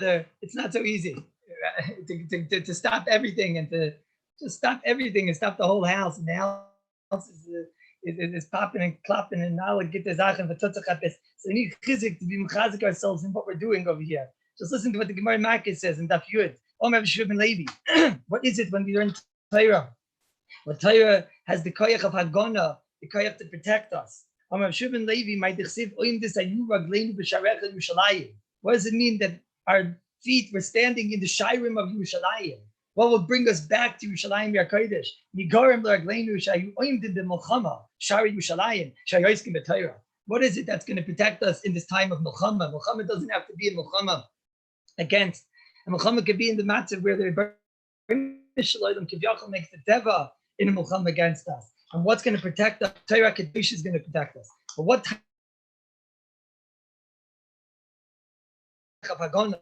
it's not so easy to stop everything and to just stop everything and stop the whole house. And the house is popping and clapping and now get the Sachen. So we need chizik to be mechazik ourselves in what we're doing over here. Just listen to what the Gemara Makis says in Daf Yud. What is it when we learn Torah? Well, Torah has the koyach of Hagana, the koyach to protect us. What does it mean that our feet were standing in the Shairim of Yerushalayim? What will bring us back to Yerushalayim Kodesh? What is it that's going to protect us in this time of Milchama? Milchama doesn't have to be a Milchama against. And Milchama could be in the matzah where the Shalom Kivyachal makes the Teva in a Milchama against us. And what's going to protect us? Torah Kedush is going to protect us. But what type of Hagana,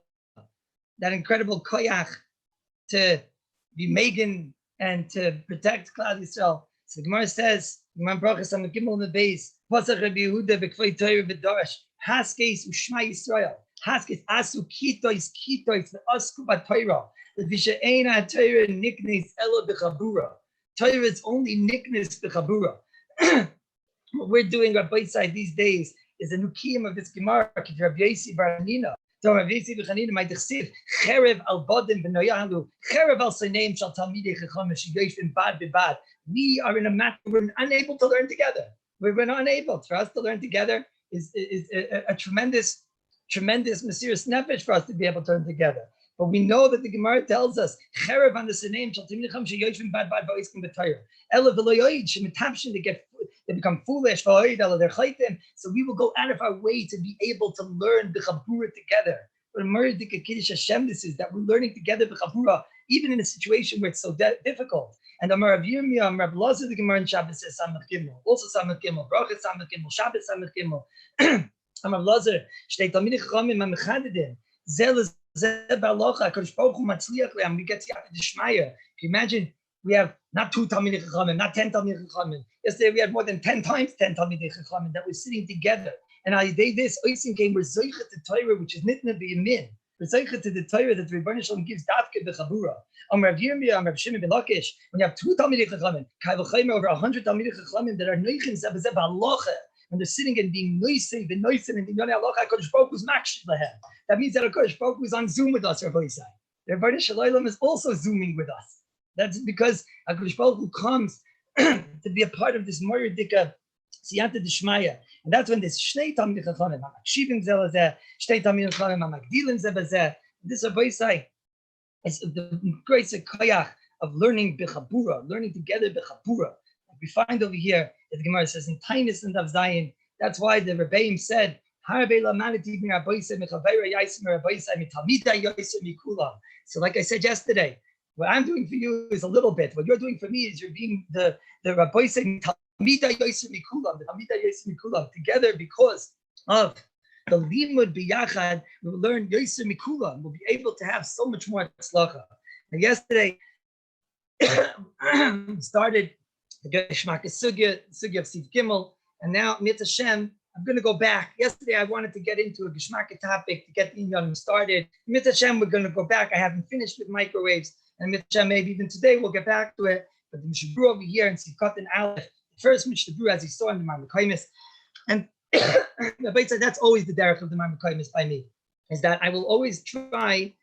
that incredible koyach to be Megan and to protect Klal Yisrael. So the Gemara says, Gemara Brachas on the Gimel in the base, Pasach Rabbi Yehuda b'Kfei Torah v'Darash, Haskes u'Shma Yisrael, Haskes asu kitois v'asku b'Torah, v'she'eina Torah niknes elo b'chabura. Torah is only niknes b'chabura. What we're doing at Rabbi side these days is a new kiyum of this Gemara, Rabbi Yossi bar Hanina. So Rabbi Yossi bar Hanina, my dechsiv, cherev al bodim v'noyalu, cherev al seneim shal talmidei chacham sheyoshvim bad b'bad. We are in a matter we're unable to learn together. We're unable. For us to learn together is a tremendous mysterious nefesh for us to be able to learn together. But we know that the Gemara tells us, cherev on the seneim shal talmidei chacham sheyoshvim bad b'bad v'oiskim b'Torah. Ela v'loyoid shemitapshin they become foolish. So we will go out of our way to be able to learn the Chabura together. But this is that we're learning together the Chabura, even in a situation where it's so difficult. And Amar Rav Yirmiyah, Rav Lazar, the Gemara in Shabbos says Samach Gimel, also Samach Gimel, Brachas Samach Gimel, Shabbos Samach Gimel. Amar Lazar, Shtei Talmidei Chachamim HaMechadedin, Zel Ba'alocha, Kodesh Baruch Hu Matzliach Le'am, we get Siyata D'Shmaya. Can you imagine? We have not 2 Talmidei Chachamim, not 10 Talmidei Chachamim. Yesterday we had more than 10 times 10 Talmidei Chachamim that were sitting together. And I did this, Oisin came, we're Zoichet to Torah, which is Nitna B'Yamin. We're Zoichet to the Torah that Rebbeinu Shalom gives Davke B'Chabura. Rav Yirmiyah, Rav Shimon ben Lakish, when you have 2 Talmidei Chachamim, Kai V'Chayim over 100 Talmidei Chachamim that are Noichim Zeh B'Zeh B'Halacha, when they're sitting and being noisy, and being Yonei Halacha, HaKadosh Baruch Hu's Makshid Lahem. That means that HaKadosh Baruch Hu is on Zoom with us, Rabbi Yisai. The Rebbeinu Shalom is also Zooming with us. That's because HaKadosh Baruch Hu comes to be a part of this Moridika Siyata D'Shmaya. And that's when there's Shnei Talmidei Chachamim, HaMakshivim Zeh L'Zeh, Shnei Talmidei Chachamim, HaMagdilim Zeh B'Zeh. This Rabbi Yisai is the great koyach of learning B'Chabura, learning together B'Chabura. Like we find over here, that the Gemara says in Tainus and Dav Zayin, that's why the Rebbeim said, so like I said yesterday, what I'm doing for you is a little bit. What you're doing for me is you're being the Rabbi saying together because of the limud biyachad. We will learn Yosef Mikulam. We'll be able to have so much more tzlacha. And yesterday started the Geshmak Sugya of Siv Gimel, and now Mit Hashem. I'm going to go back. Yesterday, I wanted to get into a Geshmak topic to get the Iyar started. Mit Hashem, we're going to go back. I haven't finished with microwaves. And Mit Hashem, maybe even today, we'll get back to it. But the Mishabru over here in Sivkot and Aleph, the first Mishabru, as he saw in the Marmakaimis, and Rabbi said that's always the derech of the Marmakaimis by me, is that I will always try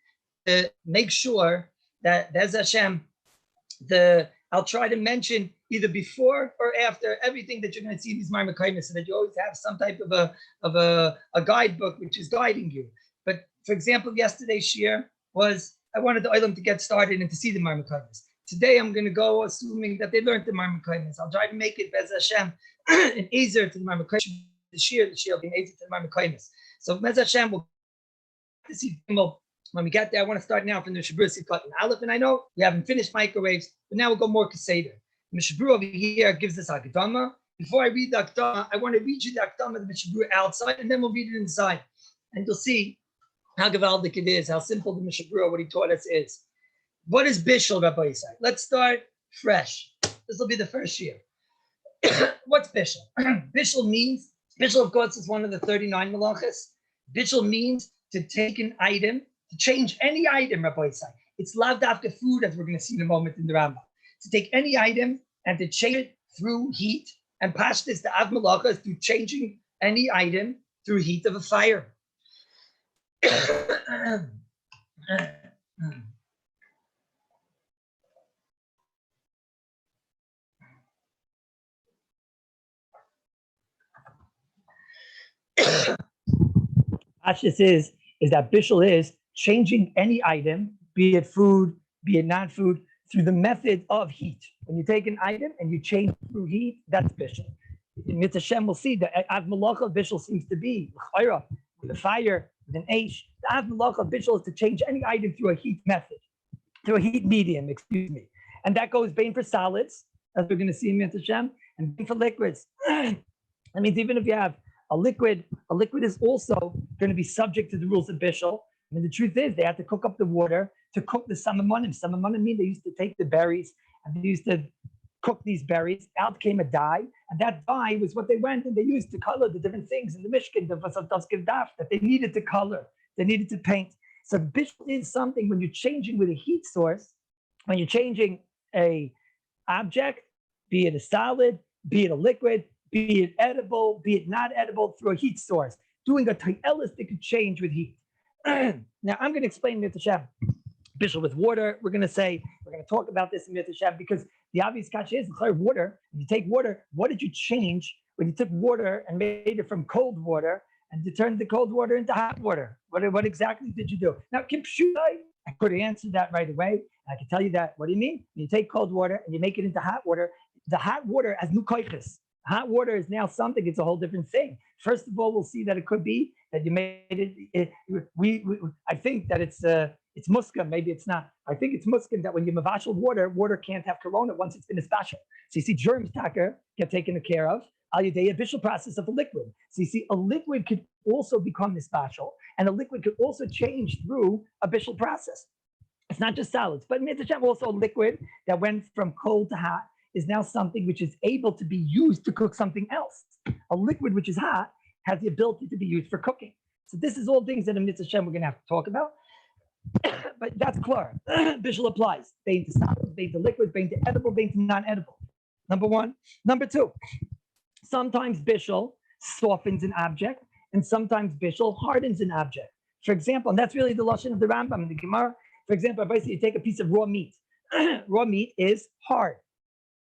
to make sure that there's Hashem, I'll try to mention either before or after everything that you're going to see in these Marmakaimis, so that you always have some type of a guidebook which is guiding you. But for example, yesterday's shir was I wanted the Olam to get started and to see the Marmakaimis. Today I'm going to go assuming that they learned the Marmakaimis. I'll try to make it Bez Hashem an Ezer to the Marmakaimis. The shir will be an Ezer to the Marmakaimis. So Bez Hashem will see. When we get there, I want to start now from the Mishabru Sivkot and Aleph, and I know we haven't finished microwaves, but now we'll go more Keseder. The Mishabru over here gives us Hakdama. Before I read the Hakdama, I want to read you the Hakdama of the Mishabru outside, and then we'll read it inside. And you'll see how gewaldic it is, how simple the Mishabru, what he taught us is. What is Bishul, Rabbi Yisai? Let's start fresh. This will be the first year. What's Bishul? Bishul, of course, is one of the 39 malachas. Bishul means to take an item to change any item, Rabbi say. It's lav dafka food, as we're going to see in a moment in the Rambam. To take any item and to change it through heat, and pashtus, the av malacha, is through changing any item through heat of a fire. Pashtus is that Bishul is changing any item, be it food, be it non-food, through the method of heat. When you take an item and you change through heat, that's Bishul. In Mitzvah Shem, we'll see the Av Malacha Bishul seems to be with a fire, with an Aish. The Av Malacha Bishul is to change any item through a heat method, through a heat medium, and that goes Bain for solids, as we're going to see in Mitzvah Shem, and Bain for liquids. That means even if you have a liquid is also going to be subject to the rules of Bishul. I mean, the truth is they had to cook up the water to cook the samamonim. Samamonim mean they used to take the berries and they used to cook these berries. Out came a dye, and that dye was what they went and they used to color the different things in the Mishkan, the Daf, that they needed to color, they needed to paint. So Bishul is something when you're changing with a heat source, when you're changing a object, be it a solid, be it a liquid, be it edible, be it not edible, through a heat source, doing a toyelistic change with heat. Now, I'm going to explain Mitzvah Shem. Bishul with water, we're going to talk about this in Mitzvah Shem, because the obvious kasha is water. When you take water, what did you change when you took water and made it from cold water and you turned the cold water into hot water? What exactly did you do? Now, I could answer that right away. I can tell you that. What do you mean? You take cold water and you make it into hot water. The hot water has new koiches. Hot water is now something, it's a whole different thing. First of all, we'll see that it could be that you made it, I think that it's muskim, maybe it's not. I think it's muskim that when you mavashal water can't have corona once it's been especial. So you see germs get taken care of, al yedei a bishul process of a liquid. So you see a liquid could also become especial, and a liquid could also change through a bishul process. It's not just solids, but Mitzvah also a liquid that went from cold to hot is now something which is able to be used to cook something else. A liquid which is hot has the ability to be used for cooking. So this is all things that in Mitzvah Shem we're going to have to talk about. But that's clear. Bishul applies. Bein to solids, bein to liquids, bein to edible, bein to non-edible. Number one. Number two, sometimes Bishul softens an object, and sometimes Bishul hardens an object. For example, and that's really the lashon of the Rambam in the Gemara. For example, if you take a piece of raw meat, raw meat is hard.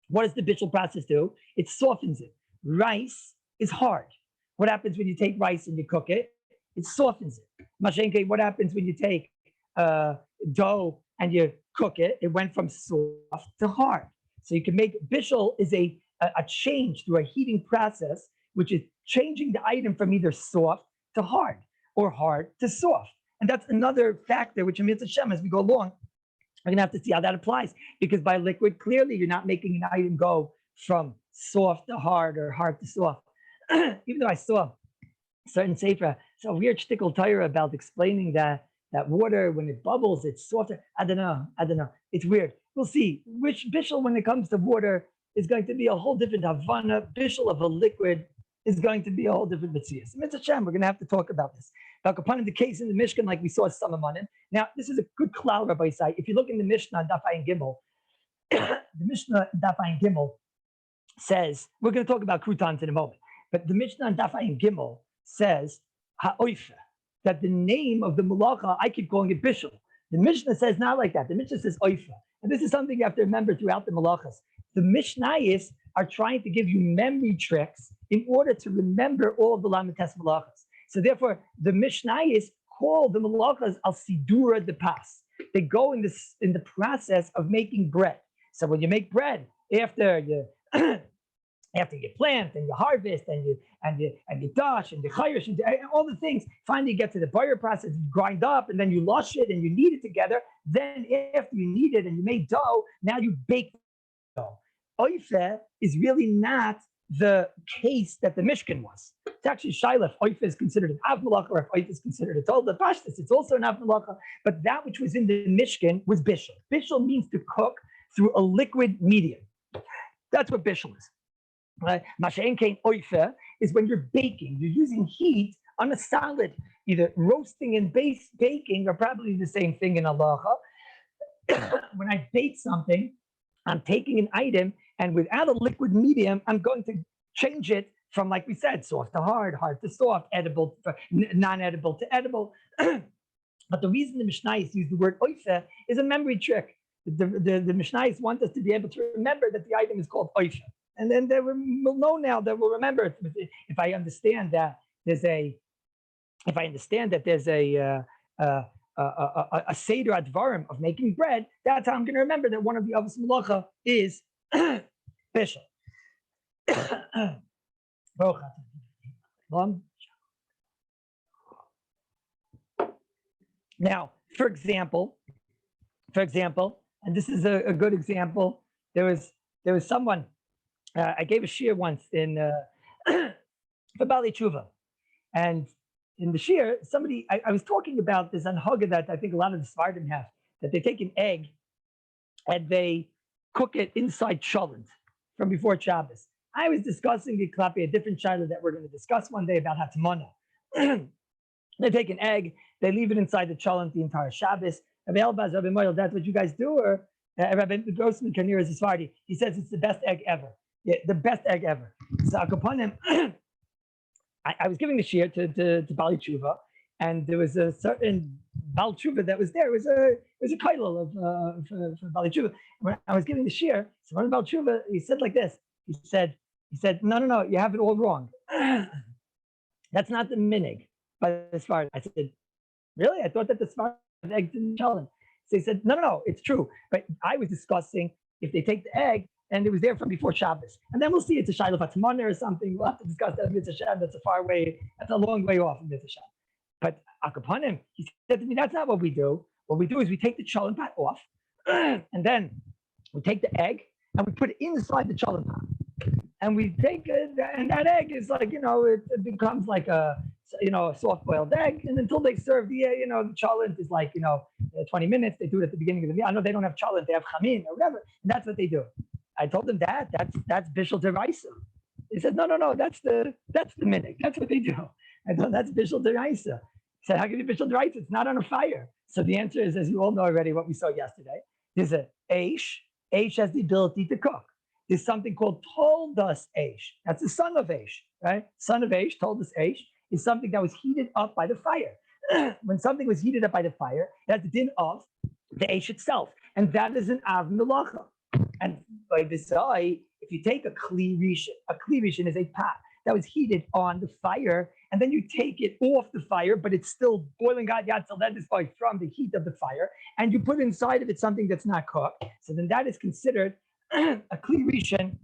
What does the Bishul process do? It softens it. Rice is hard. What happens when you take rice and you cook it? It softens it. Mashenke, what happens when you take dough and you cook it? It went from soft to hard. So you can make Bishul is a change through a heating process, which is changing the item from either soft to hard or hard to soft. And that's another factor which in Mitzvah Shem, as we go along, we're going to have to see how that applies, because by liquid, clearly you're not making an item go from soft to hard or hard to soft. Even though I saw certain sefer, so weird shtickle Torah about explaining that water, when it bubbles, it's softer. I don't know. It's weird. We'll see. Which Bishul, when it comes to water, is going to be a whole different Havana. Bishul of a liquid is going to be a whole different Mitzvah. Mitzvah Shem, we're going to have to talk about this. Upon the case in the Mishkan, like we saw some Samamonim. Now, this is a good klal, Rabbi Isai. If you look in the Mishnah on Daf Ayin Gimel, the Mishnah on Daf Ayin Gimel says, we're going to talk about croutons in a moment, but the Mishnah on Daf Ayin Gimel says, ha'oifa, that the name of the malacha, I keep calling it Bishul. The Mishnah says not like that. The Mishnah says oifa. And this is something you have to remember throughout the malachas. The Mishnayos are trying to give you memory tricks in order to remember all of the Lamites malachas. So therefore, the Mishnayos call the malachas al sidura de pas. They go in the process of making bread. So when you make bread, after you plant and you harvest and you dash and you chayrish and all the things, finally you get to the buyer process, you grind up and then you lush it and you knead it together. Then after you knead it and you make dough, now you bake dough. Oife is really not the case that the Mishkan was. It's actually Shaila, if Oifa is considered an Av Malacha or if Oifa is considered a Tolda Pashtus, it's also an Av Malacha, but that which was in the Mishkan was Bishul. Bishul means to cook through a liquid medium. That's what Bishul is. Masha'en Kain Oifa is when you're baking, you're using heat on a solid. either roasting and baking are probably the same thing in halacha. When I bake something, I'm taking an item, and without a liquid medium, I'm going to change it from, like we said, soft to hard, hard to soft, edible, non-edible to edible. But the reason the Mishnayos use the word oife is a memory trick. The Mishnayos want us to be able to remember that the item is called oife. And then we'll know now that we'll remember it. If I understand that there's a seder advarim of making bread, that's how I'm going to remember that one of the avos malacha is bishul. Now, for example, and this is a good example. There was someone I gave a shiur once in for Bali Tshuva, and in the shiur, somebody I was talking about this anhaga that I think a lot of the Sephardim have, that they take an egg and they cook it inside cholent from before Shabbos. I was discussing the klapi, a different shiloh that we're going to discuss one day about Hatzmona. They take an egg, they leave it inside the cholent the entire Shabbos. Rabbi Elbaz, Rabbi Moyle, that's what you guys do? Or Rabbi Grossman Kanir is a Sephardi. He says it's the best egg ever. Yeah, the best egg ever. So Akaponim, I was giving the shiur to Bali Tshuva, and there was a certain Bali Tshuva that was there. It was a kailul of for Bali Tshuva. When I was giving the shiur, so one Bali Tshuva, he said like this. He said, no, you have it all wrong. That's not the minig by the Sephardim. I said, really? I thought that the Sephardim had eggs in cholent. So he said, no, it's true. But I was discussing if they take the egg and it was there from before Shabbos. And then we'll see it's a shiloh Hatzmona or something. We'll have to discuss that. It's a Shem, that's a far way, that's a long way off from Mitzvah Shem. But Akapanim, he said to me, that's not what we do. What we do is we take the cholent pot off, and then we take the egg and we put it inside the cholent pot. And we take it, and that egg is like, it becomes like a soft-boiled egg. And until they serve the cholent is like, 20 minutes. They do it at the beginning of the meal. I know they don't have cholent, they have chamin or whatever. And that's what they do. I told them that's bishul deraisa. He said, no, that's the minhag. That's what they do. I thought that's bishul deraisa. He said, how can it be bishul deraisa? It's not on a fire. So the answer is, as you all know already, what we saw yesterday. There's a eish. Eish has the ability to cook. There's something called toldas eish. That's the son of eish, right? Son of eish, toldas eish, is something that was heated up by the fire. When something was heated up by the fire, that's the din of the eish itself. And that is an av melacha. And by this eye, if you take a kli rishon is a pot that was heated on the fire, and then you take it off the fire, but it's still boiling hot yatzal, that is from the heat of the fire, and you put inside of it something that's not cooked. So then that is considered a kli rishon,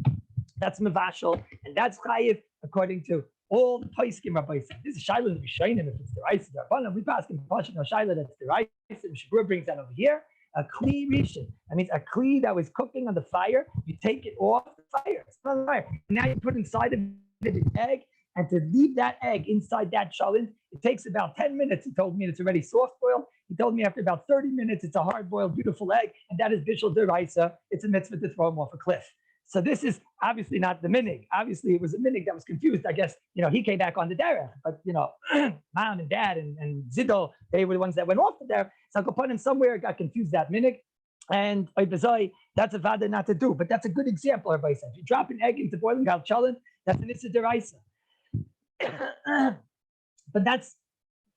that's mevashal, and that's chayiv according to all the poskim Rabbi said. This is shiloh in Rishonim, if it's the rice, we pass in Pasha, no shiloh, that's the rice, and Shabur brings that over here. A kli rishon. That means a kli that was cooking on the fire. You take it off the fire. It's not on the fire. Now you put inside of it an egg, and to leave that egg inside that cholent, it takes about 10 minutes. He told me it's already soft boiled. He told me after about 30 minutes, it's a hard boiled, beautiful egg, and that is bishul deraisa. It's a mitzvah to throw him off a cliff. So this is obviously not the minig. Obviously, it was a minig that was confused. I guess, he came back on the derech, but, mom and dad and Zidol, they were the ones that went off the derech. So Kapanim somewhere got confused that minig. And that's a vada not to do. But that's a good example, everybody said. If you drop an egg into boiling hot cholent, that's an issa deraisa. But that's,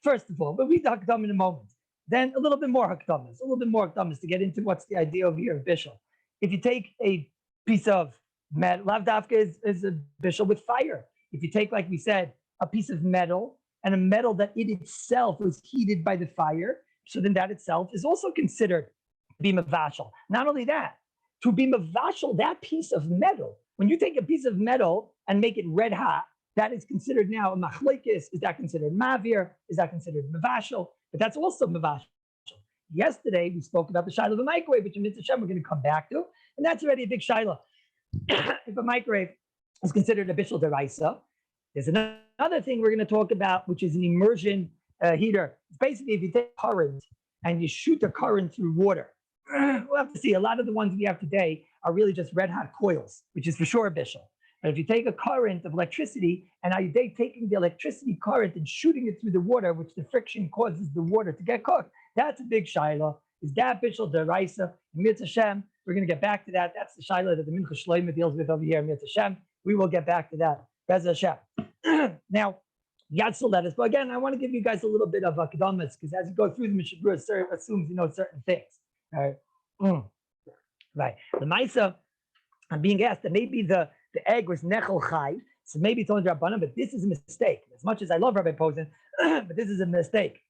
first of all, we'll read the hakdam in a moment. Then a little bit more hakdamas to get into what's the idea over here of bishul. If you take a piece of metal, lavdafka is a bishul with fire. If you take, like we said, a piece of metal and a metal that it itself was heated by the fire, so then that itself is also considered to be mavashal. Not only that, to be mavashal, that piece of metal, when you take a piece of metal and make it red hot, that is considered now a machlekes. Is that considered mavir? Is that considered mavashal? But that's also mavashal. Yesterday, we spoke about the shiloh of a microwave, which in Mitzvah Shem we're going to come back to. And that's already a big shiloh. If a microwave is considered a bishul deraisa, there's another thing we're going to talk about, which is an immersion heater. It's basically if you take current and you shoot the current through water. We'll have to see. A lot of the ones we have today are really just red hot coils, which is for sure a bishul. But if you take a current of electricity and are you taking the electricity current and shooting it through the water, which the friction causes the water to get cooked, that's a big shaila. Is that Bishul Deraisa? Mitzvah Hashem, we're going to get back to that. That's the shaila that the Mincha Shloimeh deals with over here in Mitzvah Hashem. We will get back to that. Bez Hashem. Now, Yatzel lettuce. But again, I want to give you guys a little bit of Kedamas because as you go through the Mishnah Berurah, assumes you know certain things. Right? Right. The Maisa, I'm being asked that maybe the egg was Nechel Chai, so maybe it's only Rabbanan, but this is a mistake. As much as I love Rabbi Posen, but this is a mistake.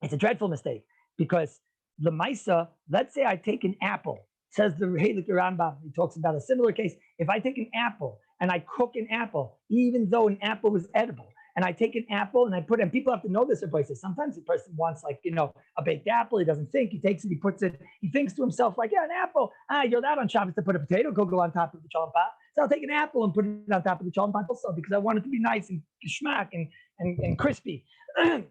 It's a dreadful mistake because the Maisa, let's say I take an apple, says the Heilig Rambam, he talks about a similar case. If I take an apple and I cook an apple, even though an apple is edible, and I take an apple and I put it, and people have to know this in places. Sometimes the person wants like, a baked apple. He doesn't think, he takes it, he puts it, he thinks to himself like, yeah, an apple. You're allowed on Shabbos to put a potato kugel on top of the cholent pot. So I'll take an apple and put it on top of the cholent pot also because I want it to be nice and geschmack and crispy. If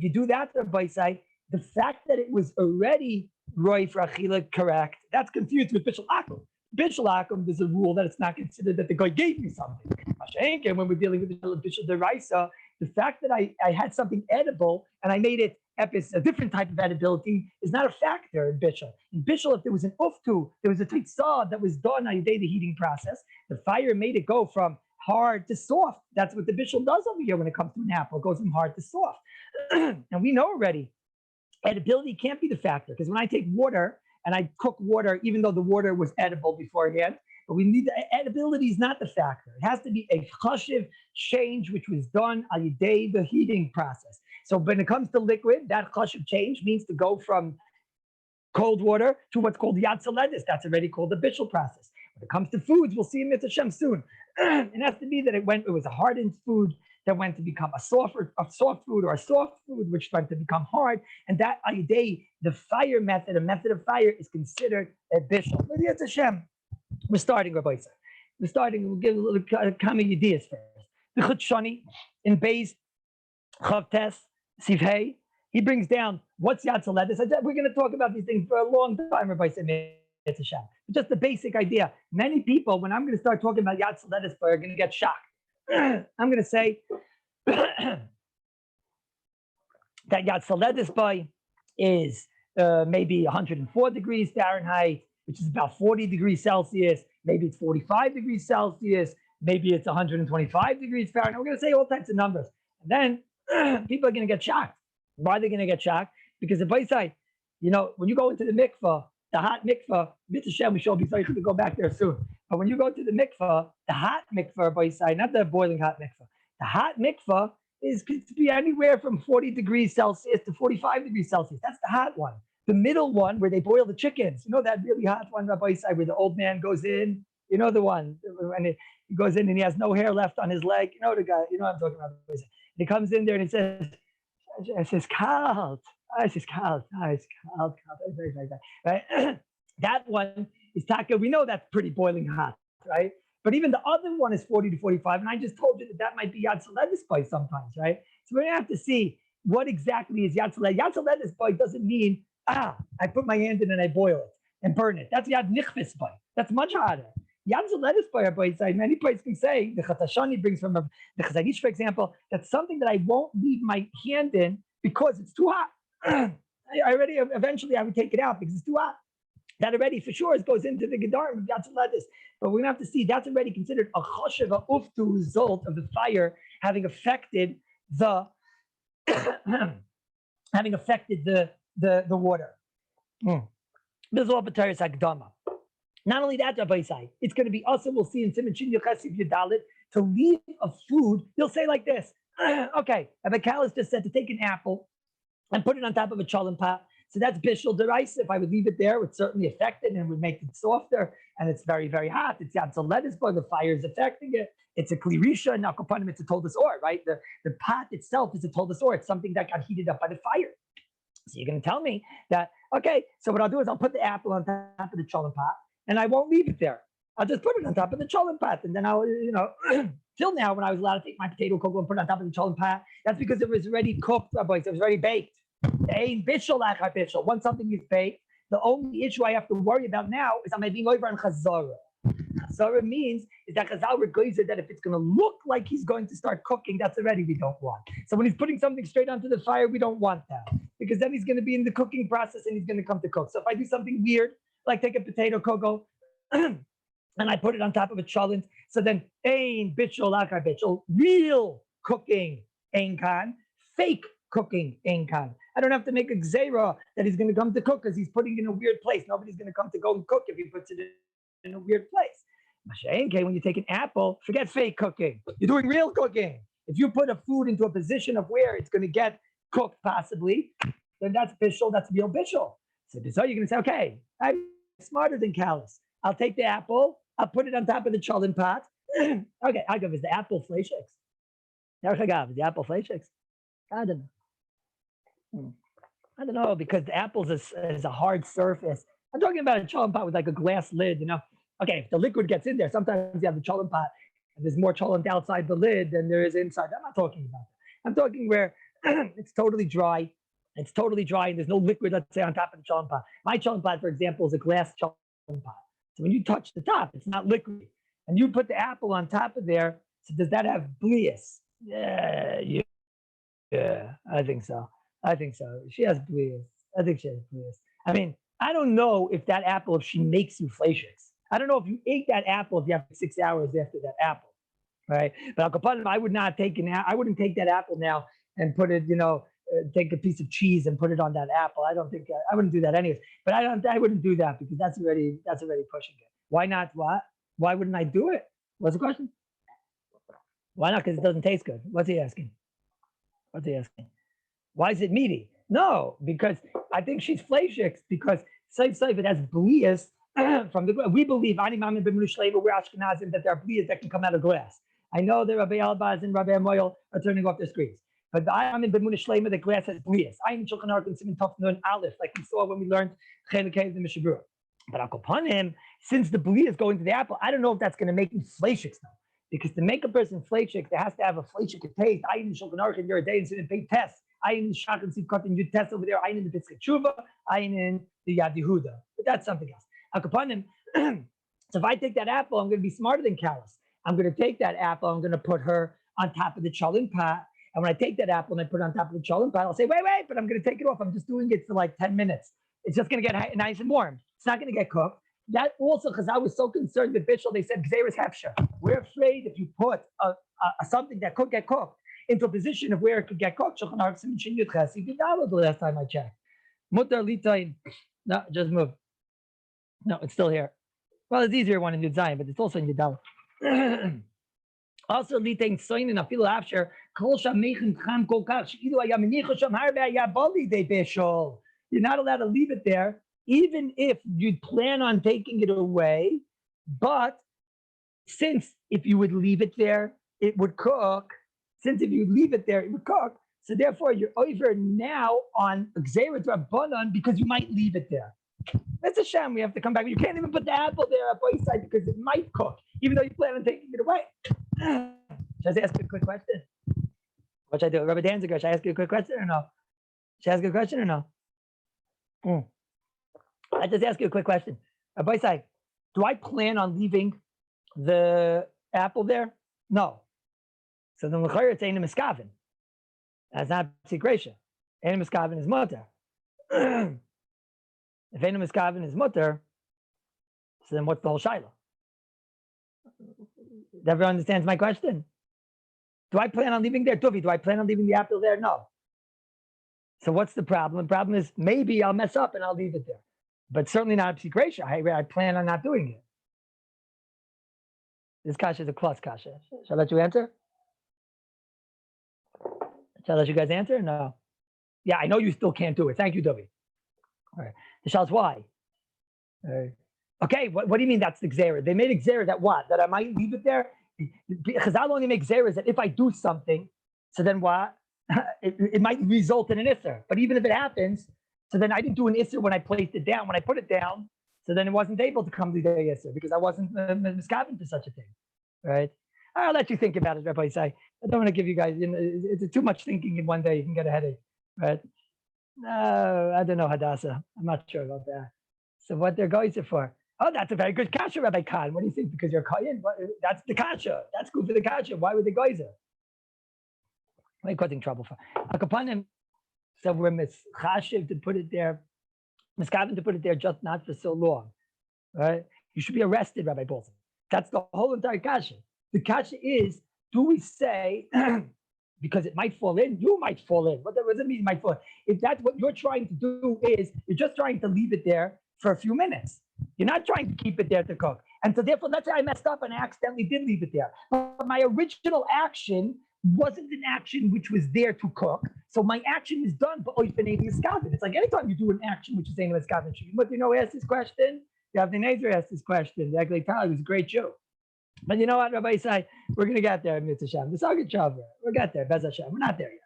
you do that, Rabbi say, the fact that it was already roy for achila correct, that's confused with Bishul Akum. Bishul Akum, there's a rule that it's not considered that the guy gave me something. And when we're dealing with the Bishul Deraisa, the fact that I had something edible and I made it a different type of edibility is not a factor in Bishul. In Bishul, if there was an uftu, there was a teitzah that was done on the heating process, the fire made it go from hard to soft. That's what the Bishul does over here when it comes to an apple. It goes from hard to soft. And we know already, edibility can't be the factor because when I take water and I cook water, even though the water was edible beforehand, but we need edibility is not the factor. It has to be a chashiv change, which was done on the heating process. So when it comes to liquid, that chashiv change means to go from cold water to what's called yatzel lettuce. That's already called the bishul process. When it comes to foods, we'll see in Mitzvah Hashem soon. It has to be that it was a hardened food that went to become a soft food, or a soft food which went to become hard, and that the fire method, a method of fire, is considered a bishul. But Mitzvah Hashem, we're starting, Rabbi. We'll give a little common ideas first. The Chutshani in Beis Chavtes Sivhei, he brings down what's yatzel lettuce. We're going to talk about these things for a long time, Rabbi. It's a sham. Just the basic idea. Many people, when I'm going to start talking about yatzel lettuce, are going to get shocked. I'm going to say that yatzel lettuce is maybe 104 degrees Fahrenheit, which is about 40 degrees Celsius. Maybe it's 45 degrees Celsius. Maybe it's 125 degrees Fahrenheit. We're going to say all types of numbers. And then people are going to get shocked. Why are they going to get shocked? Because the Bayside, when you go into the mikvah, the hot mikvah, Mitzvah Hashem, we shall be sorry to go back there soon. But when you go to the mikvah, the hot mikvah, Bayside, not the boiling hot mikvah, the hot mikvah could be anywhere from 40 degrees Celsius to 45 degrees Celsius. That's the hot one. The middle one where they boil the chickens, that really hot one, Rabbi Isai, where the old man goes in, the one, when he goes in and he has no hair left on his leg, the guy, I'm talking about. He comes in there and he says, kalt. It's kalt. It's kalt. Right? That one is taka. We know that's pretty boiling hot, right? But even the other one is 40 to 45. And I just told you that might be yatzel lettuce spice sometimes, right? So we're going to have to see what exactly is yatzel lettuce. Yatzel lettuce spice doesn't mean, I put my hand in and I boil it and burn it. That's yad nichvis spice. That's much harder. Yatzel lettuce spice, many places can say, the Chatashani brings from the Chazanish, for example, that's something that I won't leave my hand in because it's too hot. Eventually I would take it out because it's too hot. That already for sure goes into the Gedarim of Yatzel lettuce. But we're going to have to see that's already considered a choshev, a uftu result of the fire having affected the water. This is all B'teres Hakdama. Not only that, Rabbi Isai, it's going to be also, we'll see in Siman Shin Yechesiv Yudalit, to leave a food, they'll say like this. Okay, Rabbi Kallus just said to take an apple and put it on top of a cholent pot. So that's Bishul Deraisa. If I would leave it there, it would certainly affect it and would make it softer. And it's very, very hot. It's yatzel lettuce, but the fire is affecting it. It's a klirisha, now kapanim, it's a toldas or, right? The pot itself is a toldas or. It's something that got heated up by the fire. So you're going to tell me that, okay, so what I'll do is I'll put the apple on top of the cholent pot and I won't leave it there. I'll just put it on top of the cholent pot. And then I'll, till now when I was allowed to take my potato kugel and put it on top of the cholent pot, that's because it was already cooked, boys. It was already baked. Once something is baked, the only issue I have to worry about now is am I being over on chazara. Chazara means is that Chazal regoizer that if it's going to look like he's going to start cooking, that's already we don't want. So when he's putting something straight onto the fire, we don't want that, because then he's going to be in the cooking process and he's going to come to cook. So if I do something weird, like take a potato kugel and I put it on top of a cholent, so then ein bishul akar bishul, real cooking ein kan, fake cooking ein kan. I don't have to make a gzeira that he's going to come to cook because he's putting it in a weird place. Nobody's going to come to go and cook if he puts it in a weird place. When you take an apple, forget fake cooking. You're doing real cooking. If you put a food into a position of where it's going to get cooked possibly, then that's bishul, that's real bishul. So you're going to say, okay, I'm smarter than Kallus. I'll take the apple, I'll put it on top of the cholent pot. Okay, Agav, is the apple fleishiks? Is the apple fleishiks? I don't know. I don't know, because the apples is a hard surface. I'm talking about a cholent pot with like a glass lid, you know. Okay, if the liquid gets in there, sometimes you have the cholent pot and there's more cholent outside the lid than there is inside. I'm not talking about that. I'm talking where it's totally dry. It's totally dry and there's no liquid, let's say, on top of the cholent pot. My cholent pot, for example, is a glass cholent pot. So when you touch the top, it's not liquid. And you put the apple on top of there, so does that have blias? Yeah, I think so. She has blias. I think she has blias. I mean, I don't know if that apple, if she makes you fleishiks. I don't know if you ate that apple if you have 6 hours after that apple, right? But I would not take I wouldn't take that apple now and put it, take a piece of cheese and put it on that apple. I don't think I wouldn't do that anyways. But I wouldn't do that because that's already pushing it. Why not? Why wouldn't I do it? What's the question? Why not? Because it doesn't taste good. What's he asking? Why is it meaty? No, because I think she's fleishiks because safe it has blias from the. We believe we're Ashkenazim that there are blias that can come out of glass. I know that Rabbi Albaz and Rabbi Moyle are turning off their screens, but I'm in B'munah Shlema, the glass has blias. I am Shulchan Aruch and Siman Tov Nun Aleph, like we saw when we learned Chelik Hey the Mishabura. But upon him, since the blias go into the apple, I don't know if that's going to make me fleishiks now. Because to make a person fleishik, there has to have a fleishik taste. I in Shulchan Aruch and you're a day and sit and pay tests. I in Shach and Sivkot and you test over there. I in the Pitzchei Tshuva. I in the Yad Yehuda. But that's something else. Upon him, so if I take that apple, I'm going to be smarter than Kallus. I'm going to take that apple. I'm going to put her on top of the cholent pot. And when I take that apple and I put it on top of the cholent pot, I'll say, wait, but I'm going to take it off. I'm just doing it for like 10 minutes. It's just going to get nice and warm. It's not going to get cooked. That also, because I was so concerned with Bishul, they said, Gzeirus Hefsher. We're afraid if you put something that could get cooked into a position of where it could get cooked. The last time I checked. Mutar litain. No, just move. No, it's still here. Well, it's easier one in Yud Zayin, but it's also in Yud Dalet. Also, litain soinin afilu afsher kol shamechin cham kol kach sheilu hayaminicha sham harbe hayabali de Bishul. You're not allowed to leave it there, even if you plan on taking it away. But since if you would leave it there, it would cook. Since if you leave it there, it would cook. So therefore, you're over now on Gzeirah Rabbanan because you might leave it there. That's a shame. We have to come back. You can't even put the apple there at both sides because it might cook, even though you plan on taking it away. Should I ask you a quick question? What should I do? Rabbi Danziger, should I ask you a quick question or no? Should I ask you a question or no? I just ask you a quick question. Rabbi Sai, do I plan on leaving the apple there? No. So then l'chayr it's ein miskavin. That's not psikresha. Ein miskavin is mutter. If ein miskavin is mutter, so then what's the whole shaila? Everyone understands my question? Do I plan on leaving there? Tuvi, do I plan on leaving the apple there? No. So what's the problem? The problem is maybe I'll mess up and I'll leave it there. But certainly not a psikresha. I plan on not doing it. This kasha is a plus kasha. Shall I let you answer? Shall I let you guys answer? No. Yeah, I know you still can't do it. Thank you, Dovi. All right. The shals, why? Okay, what do you mean that's the gzera? They made a gzera that what? That I might leave it there? Because I'll only make gzeras that if I do something, so then what? It might result in an isser. But even if it happens, so then I didn't do an isser when I placed it down. When I put it down, so then it wasn't able to come to the isser because I wasn't miskaven to such a thing, right? I'll let you think about it, Rabbi Say. I don't want to give you guys, it's too much thinking in one day. You can get a headache, right? No, I don't know, Hadassah. I'm not sure about that. So what they're going for? Oh, that's a very good kasha, Rabbi Khan. What do you think? Because you're Kayan? That's the kasha. That's good for the kasha. Why would the geyser? Why are you causing trouble for? Akapanim, so we're mischashiv to put it there, miskaven to put it there just not for so long, right? You should be arrested, Rabbi Bolton. That's the whole entire kasha. The kasha is, do we say, because it might fall in, you might fall in. What does it mean, might fall in? If that's what you're trying to do is, you're just trying to leave it there for a few minutes. You're not trying to keep it there to cook. And so therefore, let's say I messed up and I accidentally did leave it there. But my original action wasn't an action which was there to cook. So my action is done, but it's like anytime you do an action which is saying it's Gavin. But you know, asked this question. Yavnei Nezer asked this question. The Eglei Tali was a great Jew. But you know what, Rabbi say, we're going to get there, Mitzvah Shem. The Sagat Shavuot. We'll get there, Bez Hashem. We're not there yet.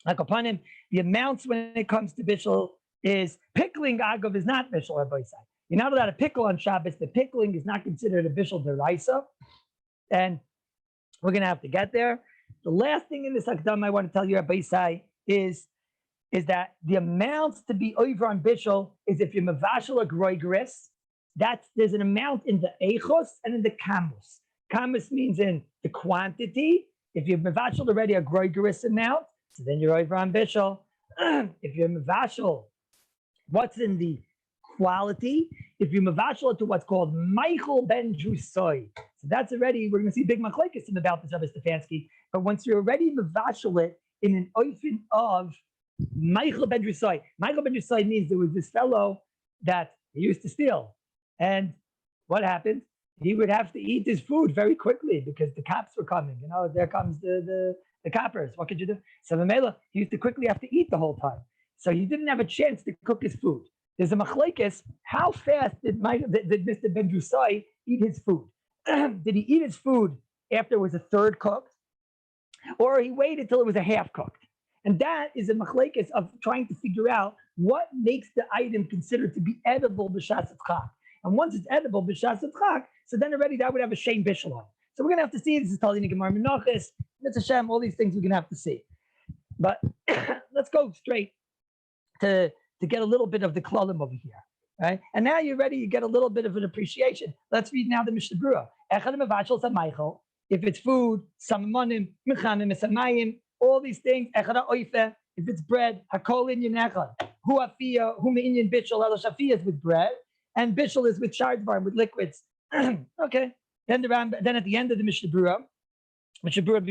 Akapanim, the amounts when it comes to Bishul is pickling Agav is not Bishul, Rabbi say. You're not allowed to pickle on Shabbos. The pickling is not considered a Bishul Deraisa. And we're going to have to get there. The last thing in this Akdam I want to tell you, Rabbi say, is that the amounts to be over on Bishul is if you're Mavashal or Groigris, there's an amount in the Eichos and in the Kamus. Kamus means in the quantity. If you're Mavashal already a Groigris amount, so then you're over on Bishul. If you're Mavashal, what's in the quality? If you're Mavashal to what's called Michael Ben Drusoi. So that's already, we're going to see big machlekes about this, Rabbi Stefanski. But once you're already Mavashal it in an oifen of Michael Ben Drusoi. Michael Ben Drusoi means there was this fellow that he used to steal. And what happened? He would have to eat his food very quickly because the cops were coming. You know, there comes the coppers. What could you do? So Mamela, he used to quickly have to eat the whole time. So he didn't have a chance to cook his food. There's a machlekes. How fast did Mr. Ben Drusai eat his food? Did he eat his food after it was a third cooked? Or he waited till it was a half cooked? And that is a machlekes of trying to figure out what makes the item considered to be edible b'shas tzchak. And once it's edible b'shas tzchak, so then already that would have a shame bishul on. So we're going to have to see. This is Talini Gemara Menachos, Mitzvah Shem, all these things we're going to have to see. But let's go straight to get a little bit of the klalim over here, right? And now you're ready. You get a little bit of an appreciation. Let's read now the Mishnah Berurah. If it's food, samamonim, mechanim, mesamayim, all these things. If it's bread, hakol inyan echad. Hu afiyah, hu me'inyan bishul. Shafiyah is with bread, and bishul is with shardvarm, with liquids. Okay. Then at the end of the Mishnah Berurah,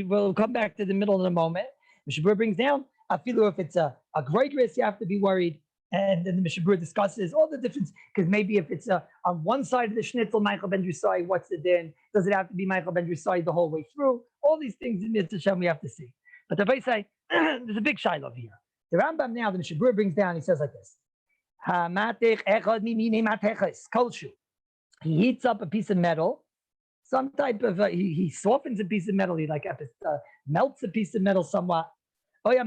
will come back to the middle in a moment. Mishnah Berurah brings down, afilu if it's a groigris, you have to be worried. And then the Mishnah Berurah discusses all the difference, because maybe if it's on one side of the schnitzel, Michael Ben Drusai, what's the din? Does it have to be Michael Ben Drusai the whole way through? All these things in Mitzvah Shem we have to see. But the Rabbi say, there's a big shiloh here. The Rambam now, the Mishnah Berurah brings down, he says like this. He heats up a piece of metal, some type of, he softens a piece of metal, he melts a piece of metal somewhat, or he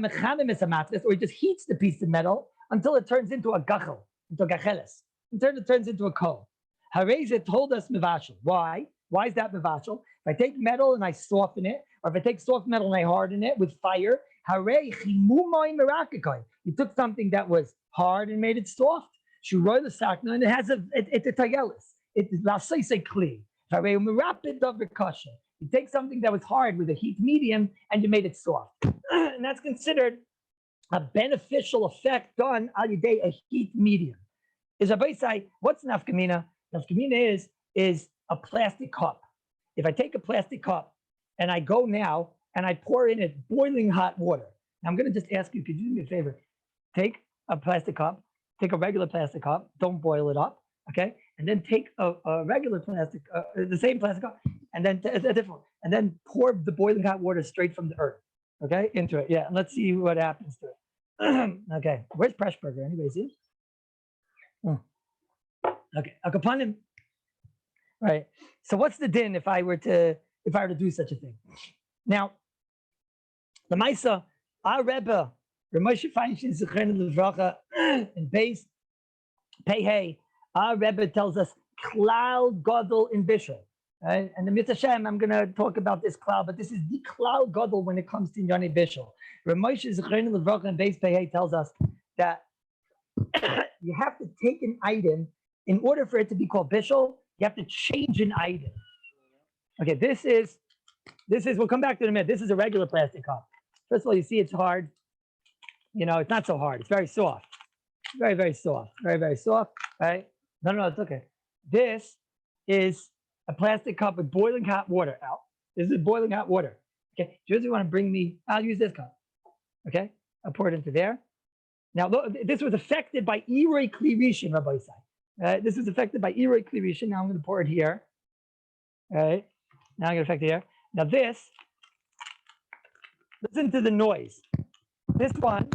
just heats the piece of metal until it turns into a gachel, into a gacheles, until it turns into a kohl. Hareze told us mevashel. Why? Why is that mevashel? If I take metal and I soften it, or if I take soft metal and I harden it with fire, you took something that was hard and made it soft. Shuroy the sakna, and it has it's a tagelis. It is lasei kli. You take something that was hard with a heat medium and you made it soft. And that's considered a beneficial effect done al yidei a heat medium. Is Rabbi say, what's nafkamina? Nafkamina is a plastic cup. If I take a plastic cup and I go now and I pour in it boiling hot water. Now I'm going to just ask you, could you do me a favor? Take a plastic cup, take a regular plastic cup, don't boil it up, okay? And then take a regular plastic, the same plastic cup, and then a different one, and then pour the boiling hot water straight from the earth, okay, into it. Yeah, and let's see what happens to it. Okay, where's Pressburger? Anybody see him? Okay, upon him. Right. So what's the din if I were to do such a thing? Now, the Maisa, our Rebbe, Ramoshe Feinstein Zechron Levracha, in base Pei, our Rebbe tells us Klal Gadol in Bishul. Right? And the Mitzvah Shem, I'm going to talk about this Klal, but this is the Klal Gadol when it comes to Yoni Bishul. Ramoshe Zechron Levracha in base Pei tells us that you have to take an item in order for it to be called Bishul, you have to change an item. Okay, this is, we'll come back to it in a minute. This is a regular plastic cup. First of all, you see it's hard. It's not so hard. It's very soft. Very, very soft. Very, very soft, right? No, it's okay. This is a plastic cup with boiling hot water out. This is boiling hot water. Okay, do you want to bring me, I'll use this cup. Okay, I'll pour it into there. Now, look, this was affected by Iyar Klirishin, Rabbi say. This was affected by Iyar Klirishin. Now I'm going to pour it here. All right, now I'm going to affect it here. Now listen to the noise. This one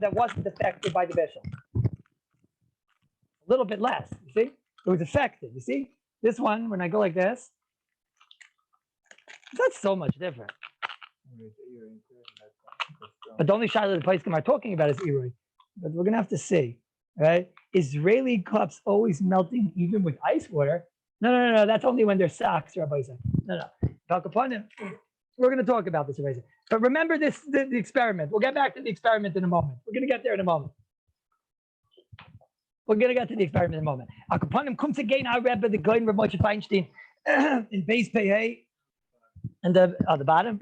that wasn't affected by the Bishul. A little bit less, you see? It was affected, you see? This one, when I go like this, that's so much different. But the only Shiloh the place I'm talking about is Iyar. But we're going to have to see, right? Israeli cups always melting even with ice water? No. That's only when they're socks, Rabbi said. No. Talk upon him. We're going to talk about this, Rabbi. But remember the experiment. We'll get back to the experiment in a moment. We're going to get there in a moment. We're going to get to the experiment in a moment. Akaponim comes again, our Rebbe, the Goin Rav Moshe Feinstein, in base pay and the bottom.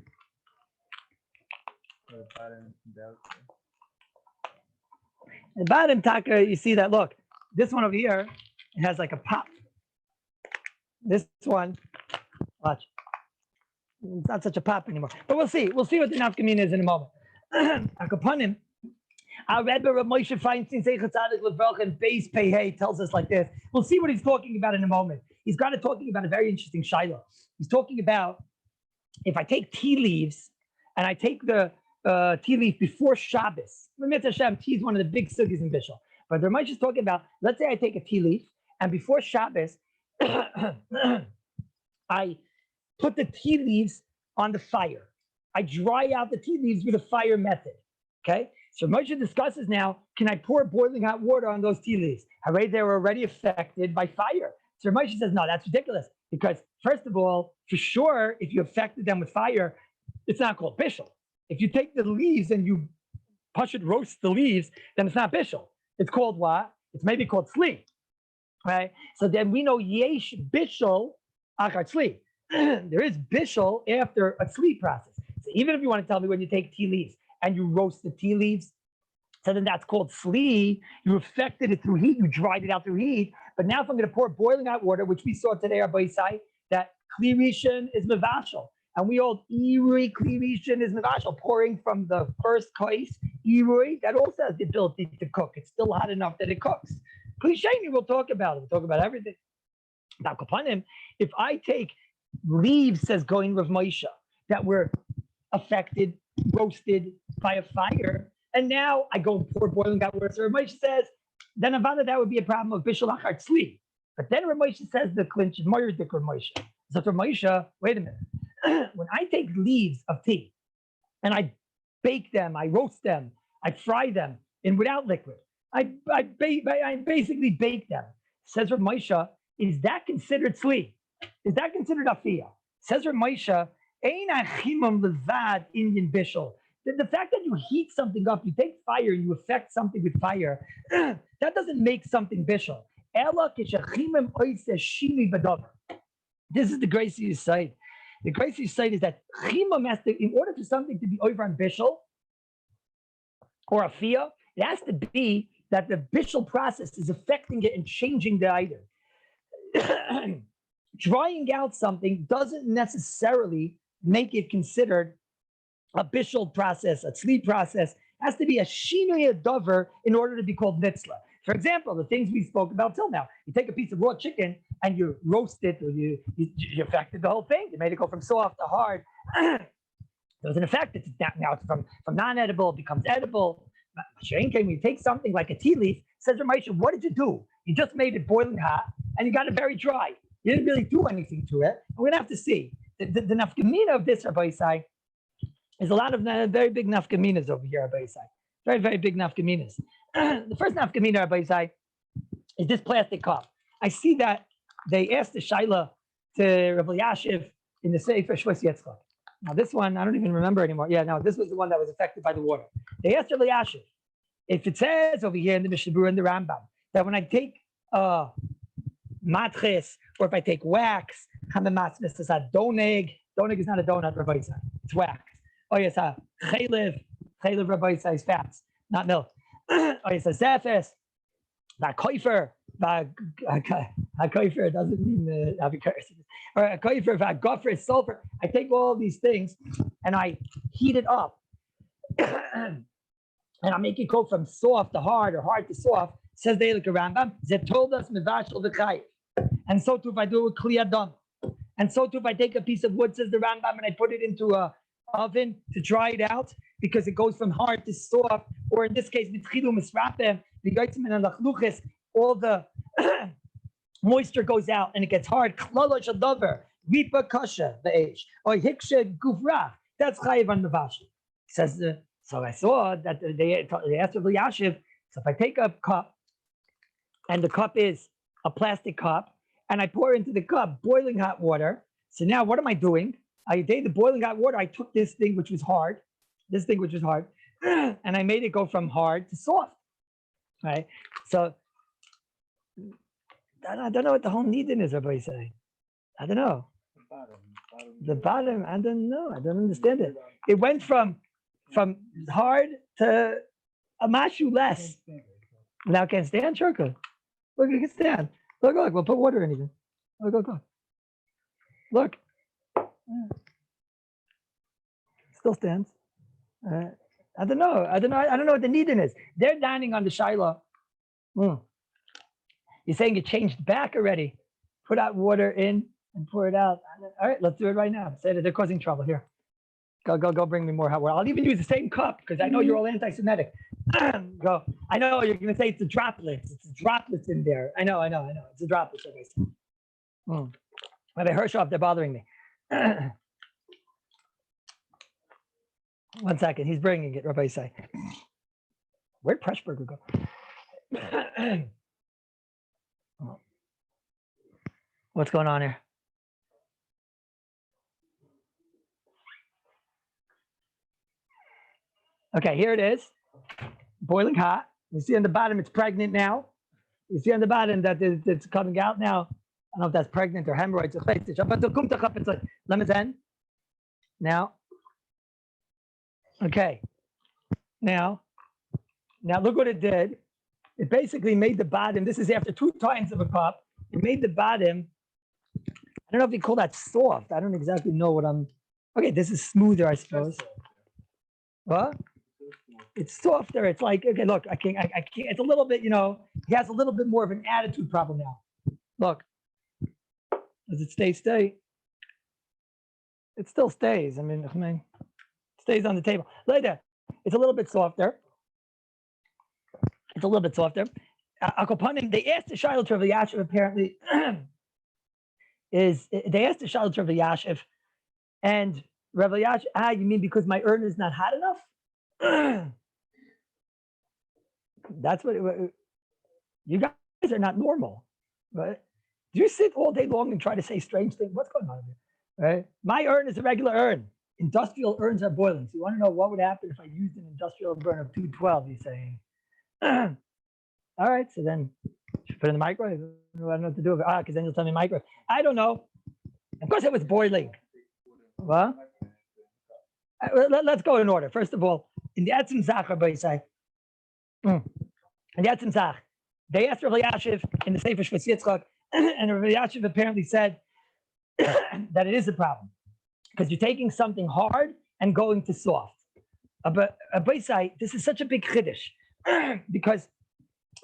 The bottom taka, you see that, look, this one over here, it has like a pop. This one, watch. It's not such a pop anymore. But we'll see. We'll see what the nafkamina is in a moment. Akaponim, our Rebbe Rav Moshe Feinstein Zeichat Tzadik Levrach and base pay tells us like this. We'll see what he's talking about in a moment. He's got to talking about a very interesting shiloh. He's talking about if I take tea leaves and I take the tea leaf before Shabbos. Mitzvah Hashem, tea is one of the big sugis in Bishul. But Rav Moshe is talking about, let's say I take a tea leaf and before Shabbos, I put the tea leaves on the fire. I dry out the tea leaves with a fire method. Okay. So Moshe discusses now, can I pour boiling hot water on those tea leaves? They were already affected by fire. So Moshe says, no, that's ridiculous. Because first of all, for sure, if you affected them with fire, it's not called Bishul. If you take the leaves and you roast the leaves, then it's not Bishul. It's called what? It's maybe called Sli. Right? So then we know Yesh Bishul Achar Sli. There is Bishul after a Sli process. So even if you want to tell me when you take tea leaves and you roast the tea leaves, so then that's called Sli. You affected it through heat, you dried it out through heat. But now if I'm going to pour boiling hot water, which we saw today, Rabbi Isai, that Kli Rishon is Mevashal. And we hold Iyar Kli Rishon is Mevashal, pouring from the first kais, Iyar, that also has the ability to cook. It's still hot enough that it cooks. Kli Sheni, we'll talk about it. We'll talk about everything. Now, Kapanim, if I take leaves, says going Rav Moshe, that were affected, roasted by a fire, and now I go and pour boiling hot water. So Rav Moshe says, then Avada, that would be a problem of Bishul Achar Tzli. But then Rav Moshe says the clinch is Moirdik Rav Moshe. So Rav Moshe, wait a minute. When I take leaves of tea and I bake them, I roast them, I fry them without liquid, I basically bake them. Says Rav Moshe, is that considered tzli? Is that considered afiyah? Says Rav Moshe, ein achimam levad Indian bishul. The fact that you heat something up, you take fire and you affect something with fire, that doesn't make something bishul. This is the grace you cite. The grace you cite is that chimam has to, in order for something to be over on bishul or afiyah, it has to be that the bishul process is affecting it and changing the item. Drying out something doesn't necessarily make it considered a bishul process, a tzli process. It has to be a shinui dover in order to be called mitzvah. For example, the things we spoke about till now. You take a piece of raw chicken and you roast it, or you affected the whole thing. You made it go from soft to hard. There was an effect. Now it's from non-edible, it becomes edible. When you take something like a tea leaf, says Ramesha, what did you do? You just made it boiling hot and you got it very dry. You didn't really do anything to it. And we're going to have to see. The nafkamina of this, Rabbi Isai, is a lot of very big nafkaminas over here, Rabbi Isai. Very, very big nafkaminas. The first nafkamina, Rabbi Isai, is this plastic cup. I see that they asked the Shaila to Rabbi Yashiv in the Sefer Shvus Yitzchak. Now this one, I don't even remember anymore. Yeah, no, this was the one that was affected by the water. They asked Rabbi Yashiv, if it says over here in the Mishnah Berurah and the Rambam, that when I take matches, or if I take wax, chamamasmis is a doneg. Doneg is not a donut, Rabbi Isai. It's wax. Oh yes, chaylev Rabbi Isai is fats, not milk. Oh yes, zefes, a koifer, a koifer doesn't mean or a koifer, a gopher, sulfur. I take all these things and I heat it up, and I make it go from soft to hard or hard to soft. Says the Rambam, they told us mivashel v'chayif. And so too if I do it with kli adam. And so too if I take a piece of wood, says the Rambam, and I put it into a oven to dry it out, because it goes from hard to soft, or in this case, all the moisture goes out and it gets hard. Ripa kasha the age or hiksha gufra. That's chayiv on the vash. Says so. I saw that they asked Rabbi Yashiv. So if I take a cup, and the cup is a plastic cup, and I pour into the cup boiling hot water. So now what am I doing? I take the boiling hot water. I took this thing which was hard, and I made it go from hard to soft. Right. So I don't know what the whole needin is, Rabbi say. I don't know. The bottom, I don't know. I don't understand it. It went from hard to a mashu less. Now can stand, sure good. Look, it can stand. Look, we'll put water in even. Look. Look. Still stands. I don't know what the needin is. They're dining on the shaila. You're saying it changed back already. Put out water in and pour it out. All right, let's do it right now. Say that they're causing trouble here. Go bring me more hot water. I'll even use the same cup because I know you're all anti-Semitic. Go. I know you're going to say it's the droplets. It's the droplets in there. I know. It's the droplets. Rabbi Hershov, they're bothering me. 1 second. He's bringing it, Rabbi say. Where'd Pressburger go? What's going on here? Okay, here it is. Boiling hot. You see on the bottom, it's pregnant now. You see on the bottom that it's coming out now. I don't know if that's pregnant or hemorrhoids. Now. Okay. Now look what it did. It basically made the bottom. This is after 2 times of a cup. It made the bottom. I don't know if you call that soft. I don't exactly know what I'm. Okay, this is smoother, I suppose. What? It's softer. It's like, okay, look, I can't. It's a little bit, he has a little bit more of an attitude problem now. Look, does it stay? It still stays. I mean, it stays on the table. Later, it's a little bit softer. Akopanim, they asked the Shiloh to Rabbi Yashiv apparently. They asked the Shiloh to Rabbi Yashiv, and Rabbi Yashiv, you mean because my urn is not hot enough? That's what you guys are not normal, right? Do you sit all day long and try to say strange things? What's going on here? Right? My urn is a regular urn. Industrial urns are boiling. So you want to know what would happen if I used an industrial burn of 212? You're saying, all right. So then you put it in the microwave. I don't know what to do with it. Because then you'll tell me microwave. I don't know. Of course, it was boiling. What? Let's go in order. First of all, in the Etzim Zach, Rabbi say, in the Etzim Zach, they asked Rabbi Yashiv in the Sefer Shvus Yitzchak, and Rabbi Yashiv apparently said that it is a problem because you're taking something hard and going to soft. But Rabbi say this is such a big chiddush because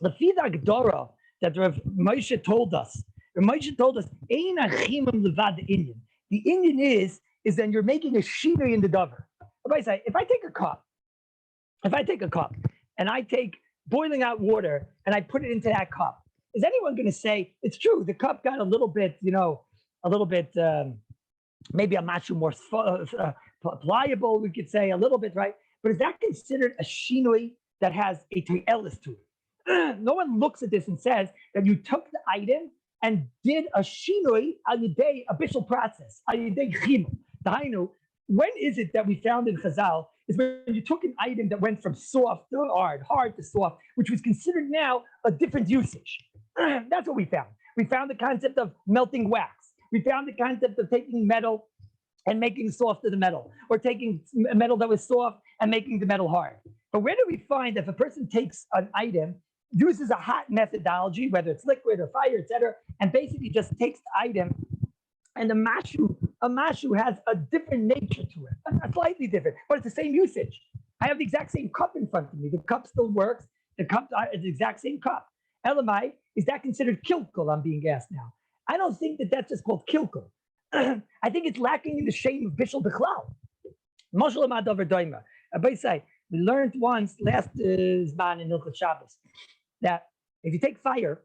the Fida Gedora that Rav Moshe told us, Ein achimim levad Indian. The Indian is then you're making a shinui in the dover. Rabbi say if I take a cup and I take boiling hot water and I put it into that cup, is anyone going to say it's true? The cup got a little bit, maybe a much more pliable, we could say a little bit, right? But is that considered a shinui that has a te'elis to it? No one looks at this and says that you took the item and did a shinui al yedei a bishul process, al yedei chimum. When is it that we found in Chazal is when you took an item that went from soft to hard, hard to soft, which was considered now a different usage. That's what we found. We found the concept of melting wax. We found the concept of taking metal and making softer the metal, or taking a metal that was soft and making the metal hard. But where do we find if a person takes an item, uses a hot methodology, whether it's liquid or fire, etc., and basically just takes the item, and a mashu has a different nature to it, a slightly different, but it's the same usage. I have the exact same cup in front of me. The cup still works. The cup is the exact same cup. Elamai, is that considered kilkul? I'm being asked now. I don't think that that's just called kilkul. I think it's lacking in the shame of Bishul Bichlal. Moshe Lamad over Doima. Rabbi say, we learned once last Zman in Hilchos Shabbos that if you take fire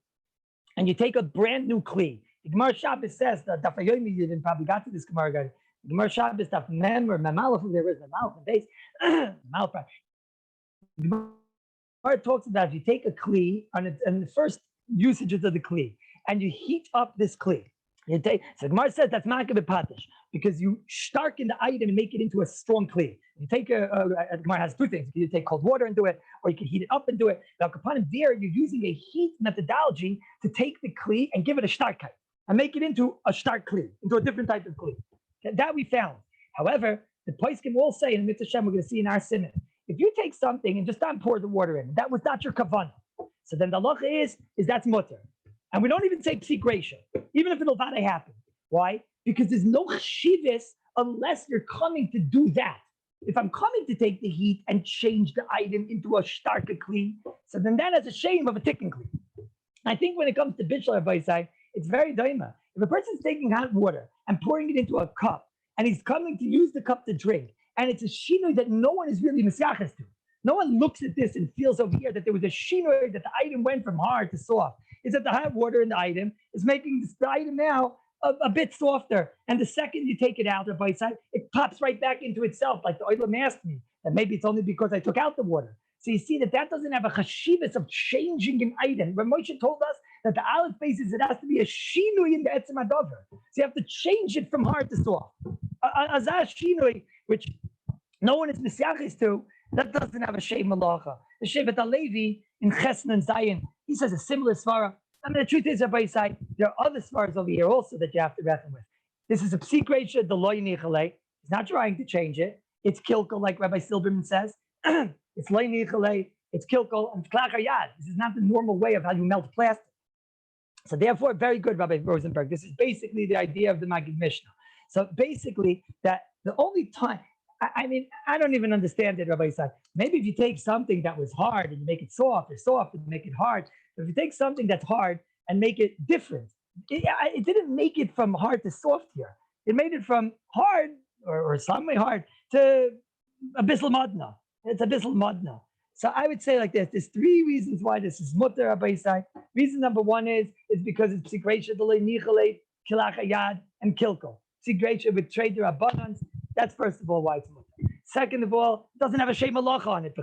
and you take a brand new kli, the Gemara Shabbos says that Daf Yomi, you didn't probably got to this Gemara guy. The Gemara Shabbos Daf Mem or Memalef, there is Memalef and base. Memalef. The Gemara talks about if you take a kli and the first usages of the kli and you heat up this kli. So the Gemara says that's makabeh patish because you starken the item and make it into a strong kli. You take the Gemara has two things. You take cold water and do it, or you can heat it up and do it. Now, upon there, you're using a heat methodology to take the kli and give it a starkheit and make it into a stark kli, into a different type of kli. That we found. However, the poskim will say in Mitzvah Shem, we're going to see in our simon, if you take something and just don't pour the water in, that was not your kavanah. So then the halacha is that's mutter. And we don't even say psik reisha, even if it'll not happen. Why? Because there's no chashivas unless you're coming to do that. If I'm coming to take the heat and change the item into a starker kli, so then that has a shame of a ticking kli. I think when it comes to Bishul, Rabbi say, it's very daima. If a person's taking hot water and pouring it into a cup, and he's coming to use the cup to drink, and it's a shinoi that no one is really misyachas to. No one looks at this and feels over here that there was a shinoi that the item went from hard to soft. Is that the hot water in the item is making the item now a bit softer. And the second you take it out of by side, it pops right back into itself, like the oilam asked me. And maybe it's only because I took out the water. So you see that doesn't have a chashivas of changing an item. When Moshe told us that the aleph basis, it has to be a shinui in the etzem hadover. So you have to change it from hard to soft. A shinui, which no one is misyachis to, that doesn't have a shem malacha. The Shevet HaLevi in Chesed and Zion, he says a similar svara. I mean, the truth is, Rabbi say, there are other svaras over here also that you have to reckon with. This is a psik reisha, the loy nichale. He's not trying to change it. It's kilkel, like Rabbi Silberman says. It's loy nichale, it's kilkel, and klach hayad. This is not the normal way of how you melt plastic. So therefore, very good, Rabbi Rosenberg. This is basically the idea of the Magid Mishnah. So basically, that the only time, I mean, I don't even understand it, Rabbi said. Maybe if you take something that was hard and you make it soft, or soft and make it hard. But if you take something that's hard and make it different, it didn't make it from hard to soft here. It made it from hard or some way hard to abyssal madna. It's abyssal madna. So I would say like this: there's three reasons why this is mutter, Rabbi say. Reason number one is because it's psikreisha delay nichale kilach ayad and kilko. Psikreisha with trader abundance. That's first of all why it's mutter. Second of all, it doesn't have a shem malacha on it.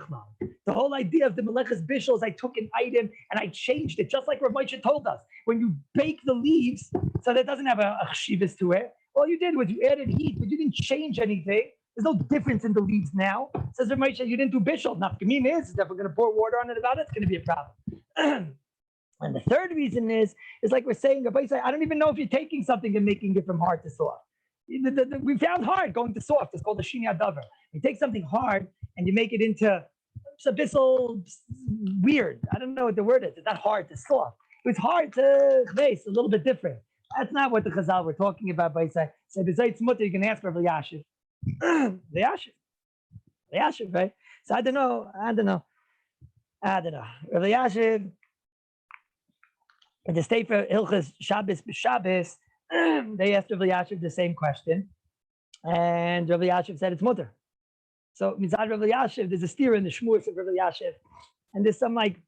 The whole idea of the Halachos of Bishul is I took an item and I changed it, just like Rabbi Moshe told us. When you bake the leaves, so that doesn't have a chshivas to it. All you did was you added heat, but you didn't change anything. There's no difference in the leaves now. Says Rabbi Moshe, you didn't do Bishul. Now, the mean is that we're going to pour water on it about it, it's going to be a problem. And the third reason is like we're saying, Rabbi say, I don't even know if you're taking something and making it from hard to soft. We found hard going to soft. It's called the shini adavar. You take something hard and you make it into abyssal weird. I don't know what the word is. It's not hard to soft. It was hard to chves, a little bit different. That's not what the Chazal we're talking about. By say besides mutter, you can ask for Rabbi Yashiv. Yashiv, right? So I don't know. Rabbi Yashiv, in the state for Hilchos Shabbos b'Shabbos, they asked Rabbi Yashiv the same question, and Rabbi Yashiv said it's mutter. So Mizad Rabbi Yashiv, there's a steer in the Shmuos of Rabbi Yashiv, and there's some like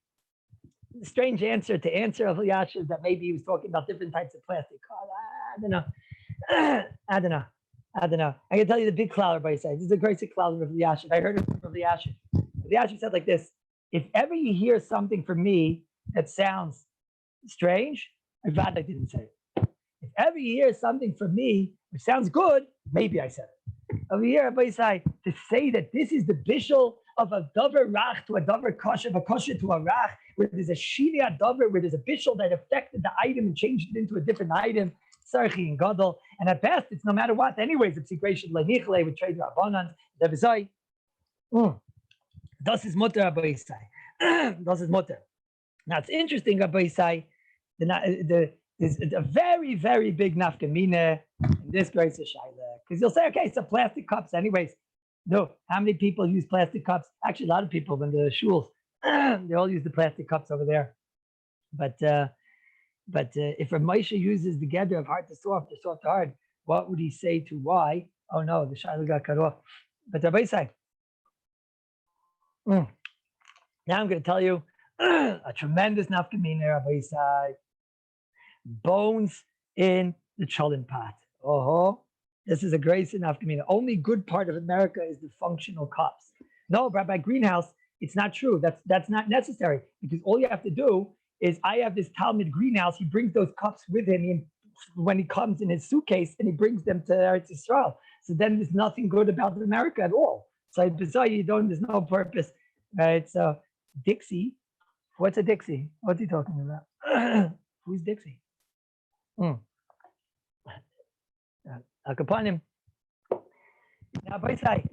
strange answer Rabbi Yashiv that maybe he was talking about different types of plastic. I don't know. I can tell you the big cloud Rabbi said. This is a great cloud of Rabbi Yashiv. I heard it from Rabbi Yashiv. Rabbi Yashiv said like this: if ever you hear something from me that sounds strange, I'm glad I didn't say it. If ever you hear something from me which sounds good, maybe I said it. over here, Rabbi say, to say that this is the bishul of a davar rach to a davar kosher, of a kosher to a rach, where there's a shini davar, where there's a bishul that affected the item and changed it into a different item, sarchi and gadol, and at best, it's no matter what. Anyways, it's sigration lenichle with trade rabbanan. Rabbi das is mutter, Rabbi say. Das is mutter. Now it's interesting, Rabbi say, there's a very, very big nafkamina in this grace of Shaila. Because you'll say, okay, it's a plastic cups. Anyways, no, how many people use plastic cups? Actually, a lot of people in the shuls, they all use the plastic cups over there. But if a Moshe uses the gather of hard to soft to hard, what would he say to why? Oh no, the Shaila got cut off. But Rabbi say, now I'm going to tell you a tremendous nafkamina, Rabbi say. Bones in the cholent pot. Oh, this is a grace enough. The only good part of America is the functional cups. No, Rabbi Greenhouse, it's not true. That's not necessary, because all you have to do is, I have this Talmud Greenhouse. He brings those cups with him when he comes in his suitcase, and he brings them to Eretz Yisrael. So then there's nothing good about America at all. So there's no purpose, right? So Dixie, what's a Dixie? What's he talking about? Who's Dixie? Akapanim. Now, Rabbi say,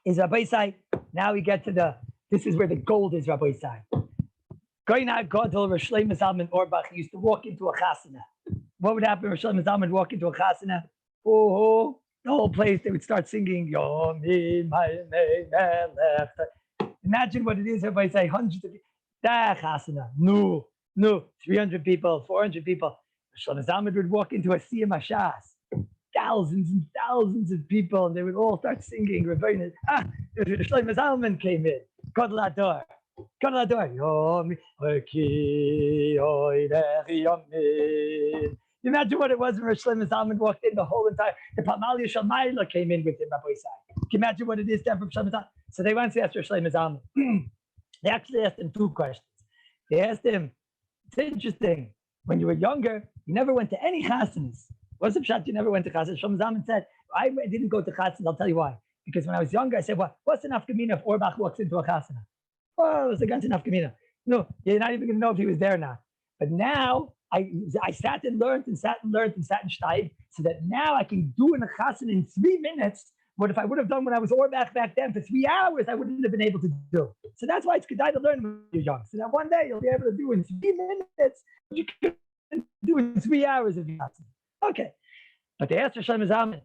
is Rabbi say, now we get to this is where the gold is, Rabbi say. Goyna Godel Rosh Shlomo Zalman Auerbach used to walk into a chasana. What would happen if Rosh Shlomo Zalman walk into a chasana? Oh, the whole place, they would start singing, Yomi, imagine what it is, Rabbi say, hundreds of people. Da chasana, no, 300 people, 400 people. Shlomo Zalman would walk into a Siyam Hashas, thousands and thousands of people, and they would all start singing. Shlomo Zalman came in. Gadol Ador, Yomi, imagine what it was when Shlomo Zalman walked in. The Pamalia Shalmaila came in with him, Rabbi Isai. Can you imagine what it is to have from Shlomo Zalman? So they went to ask Shlomo Zalman. They actually asked him two questions. They asked him, it's interesting, when you were younger, you never went to any chasanas. What's the pshat? You never went to chasanas? Shlomo Zalman said, I didn't go to chasanas. I'll tell you why. Because when I was younger, I said, what's the nafkamina if Auerbach walks into a chasana? Oh, it's a ganze nafkamina. No, you're not even going to know if he was there or not. But now, I sat and learned and studied, so that now I can do in a chasana in 3 minutes what if I would have done when I was Auerbach back then for 3 hours, I wouldn't have been able to do. So that's why it's good to learn when you're young. So that one day you'll be able to do in 3 minutes what you can do in 3 hours of your chasana. Okay. But they asked Shlomo Zalman,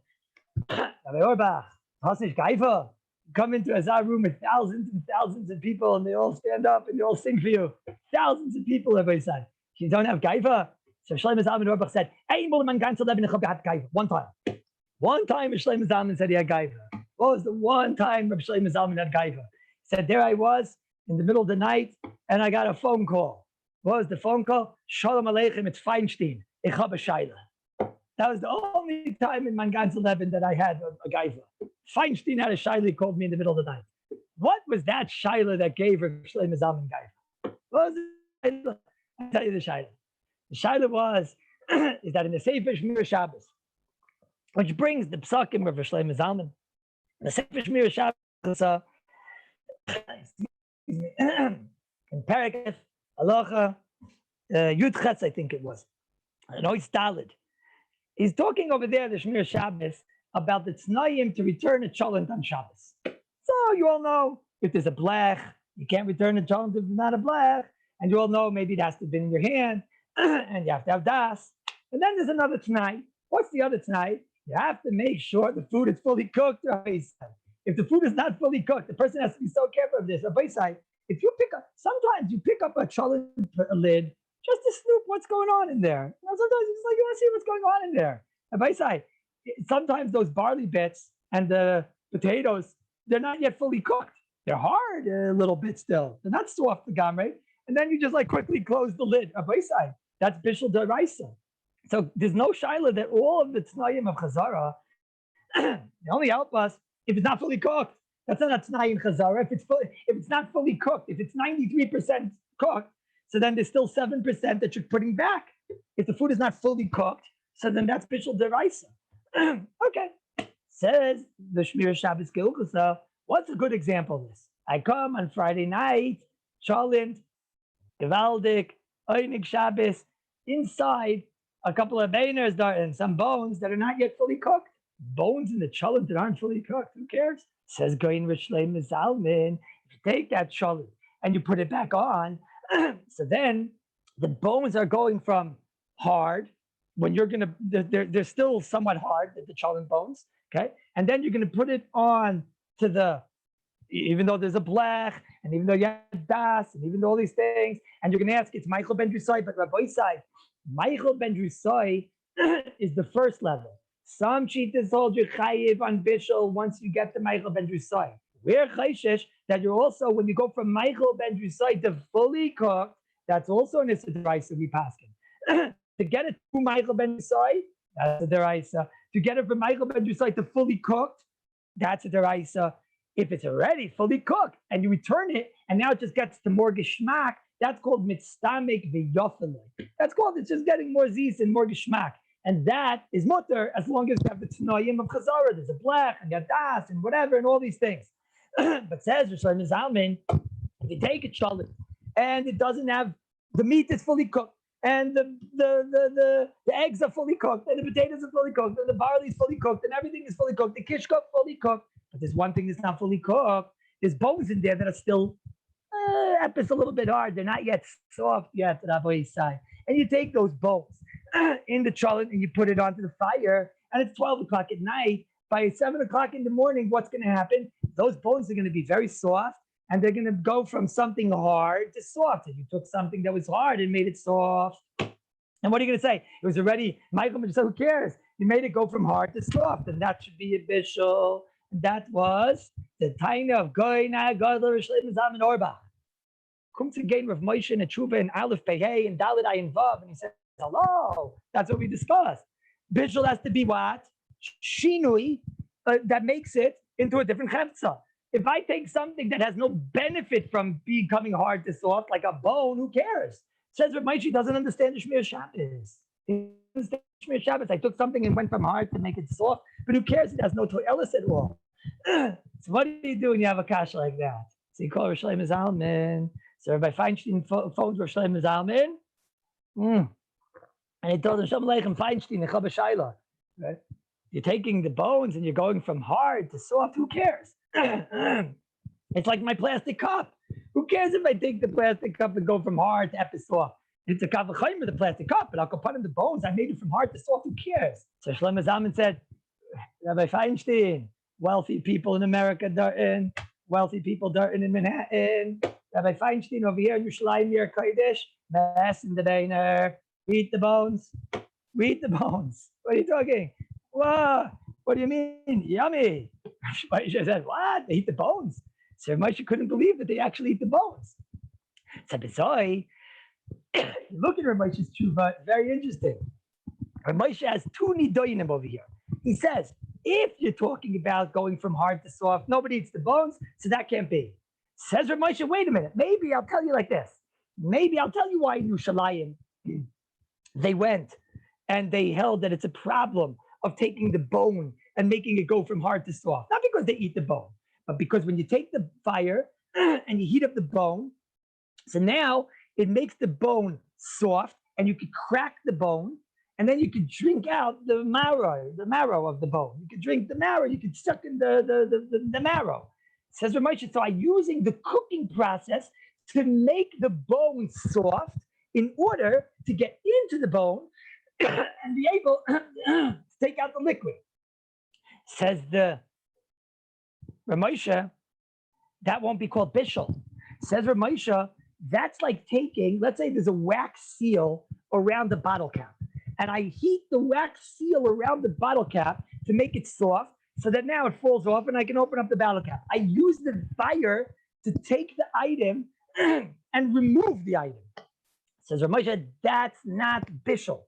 Rabbi Auerbach, Hasnish Gaifa, come into a Zah room with thousands and thousands of people, and they all stand up and they all sing for you. Thousands of people, everybody said. You don't have Gaifa? So Shlomo Zalman Auerbach said, one time. One time Shlomo Zalman said he had Gaiva. What was the one time Rabbi Shlomo Zalman had Gaiva? He said, there I was in the middle of the night, and I got a phone call. What was the phone call? Shalom Aleichem, it's Feinstein. Ich habe Shaila. That was the only time in my ganze Leben that I had a Gaiva. Feinstein had a Shaila. He called me in the middle of the night. What was that Shaila that gave Rabbi Shlomo Zalman Gaiva? What was the Shaila? I'll tell you the Shaila. The Shaila was, is that in the Sefer Shmir Shabbos, which brings the psakim of Shlomo Zalman. The Sefer Shmir Shabbos, in Parakef, Halacha, Yudchetz, I think it was. No, it's Daled. He's talking over there, the Shmir Shabbos, about the Tznoyim to return a cholent on Shabbos. So you all know, if there's a blech, you can't return a cholent if there's not a blech. And you all know, maybe it has to be in your hand, and you have to have das. And then there's another T'nai. What's the other T'nai? You have to make sure the food is fully cooked. If the food is not fully cooked, the person has to be so careful of this. If you sometimes you pick up a cholent lid just to snoop what's going on in there. Sometimes it's like you want to see what's going on in there. Sometimes those barley bits and the potatoes, they're not yet fully cooked. They're hard a little bit still. They're not soft the gamre. And then you just quickly close the lid. That's Bishul Daraisa. So there's no shaila that all of the T'nayim of Chazara, they only help us if it's not fully cooked. That's not a T'nai in Chazara. If it's not fully cooked, if it's 93% cooked, so then there's still 7% that you're putting back. If the food is not fully cooked, so then that's Bishul Deraisa. Okay. Says the Shmir Shabbos Hilchos. What's a good example of this? I come on Friday night, Cholent, Gevaldik, Einig Shabbos, inside a couple of beiners and some bones that are not yet fully cooked. Bones in the Cholent that aren't fully cooked. Who cares? Says Goyin Rishlei Mizalmin. If you take that Cholent and you put it back on, so then the bones are going from hard when you're gonna they're still somewhat hard, the Cholent bones, okay, and then you're gonna put it on to the, even though there's a blech, and even though you have das, and even though all these things, and you're gonna ask, it's Michael ben Drusai, but Rabbi side, Michael ben Drusai is the first level. Some cheetahs hold you chayiv on bishul once you get to Michael ben Drusai. We're chayshish that you're also, when you go from Michael ben Drusai to fully cooked, that's also an issa deraisa we paskin. To get it to Michael ben Drusai, that's a deraisa. To get it from Michael ben Drusai to fully cooked, that's a deraisa. If it's already fully cooked and you return it, and now it just gets to more geschmack, that's called mitztamek v'yofele. That's called, it's just getting more zis and more geschmack. And that is mutter as long as you have the tanoim of chazara. There's a blech and yadas and whatever and all these things. But says Rishonim Zalman, if you take a cholet and it doesn't have, the meat is fully cooked, and the eggs are fully cooked, and the potatoes are fully cooked, and the barley is fully cooked, and everything is fully cooked, the kishka fully cooked. But there's one thing that's not fully cooked. There's bones in there that are still a little bit hard. They're not yet soft yet, Rabbi side. And you take those bones in the cholet and you put it onto the fire, and it's 12 o'clock at night. By 7 o'clock in the morning, what's going to happen? Those bones are going to be very soft, and they're going to go from something hard to soft. And you took something that was hard and made it soft. And what are you going to say? It was already, Michael said, who cares? You made it go from hard to soft, and that should be a bishul. That was the taina of Goyna Gadol Rishlei Zalman Orbach. Comes again with Moshe and Tshuva and Aleph Pehei and Dalet Ayin Vav, and he says, hello, that's what we discussed. Bishul has to be what? Shinui, that makes it into a different chefza. If I take something that has no benefit from becoming hard to soft, like a bone, who cares? Says Rabbi Moshe doesn't understand the Shmir Shabbos. He understands Shmir Shabbos. I took something and went from hard to make it soft, but who cares? It has no toilis at all. So what do you do when you have a kasha like that? So you call Rishlei Zalman. So Rabbi Feinstein phones Rishlei Zalman. And he told him, Shalom Aleichem Feinstein, Chaba Shaila. Right? You're taking the bones and you're going from hard to soft. Who cares? It's like my plastic cup. Who cares if I take the plastic cup and go from hard to soft? It's a kavachayim with the plastic cup, but I'll go put in the bones. I made it from hard to soft. Who cares? So Shlomo Zalman said, Rabbi Feinstein, wealthy people in America, Darton, wealthy people, Darton in Manhattan. Rabbi Feinstein over here in Yerushalayim, Iyar Kodesh, mess in the diner. We eat the bones. We eat the bones. What are you talking? What? What do you mean? Yummy. Moshe said, what? They eat the bones. So Moshe couldn't believe that they actually eat the bones. So Bezoi, look at Moshe's tshuva, very interesting. Moshe has two nidoinim over here. He says, if you're talking about going from hard to soft, nobody eats the bones, so that can't be. Says Moshe, wait a minute. Maybe I'll tell you like this. Maybe I'll tell you why in Yerushalayim they went and they held that it's a problem of taking the bone and making it go from hard to soft. Not because they eat the bone, but because when you take the fire and you heat up the bone, so now it makes the bone soft, and you can crack the bone, and then you can drink out the marrow of the bone. You can drink the marrow, you can suck in the marrow. Says Ramosha, so I'm using the cooking process to make the bone soft in order to get into the bone and be able to take out the liquid. Says the Ramosha, that won't be called bishul. Says Ramosha, that's like taking, let's say there's a wax seal around the bottle cap, and I heat the wax seal around the bottle cap to make it soft, so that now it falls off and I can open up the bottle cap. I use the fire to take the item and remove the item. Says Ramosha, that's not bishul.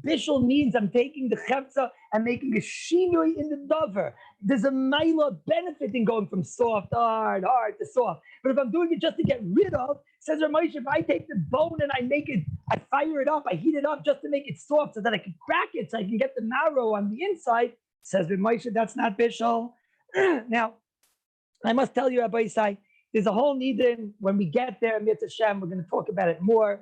Bishul means I'm taking the chefza and making a shinui in the dover. There's a maila benefit in going from soft, hard to soft. But if I'm doing it just to get rid of, says Ramosha, if I take the bone and I make it I fire it up, I heat it up just to make it soft so that I can crack it so I can get the marrow on the inside. Says Moshe, that's not Bishul. Now, I must tell you, Rabbi Isai, there's a whole nidin when we get there, Mitzvah Shem, we're going to talk about it more,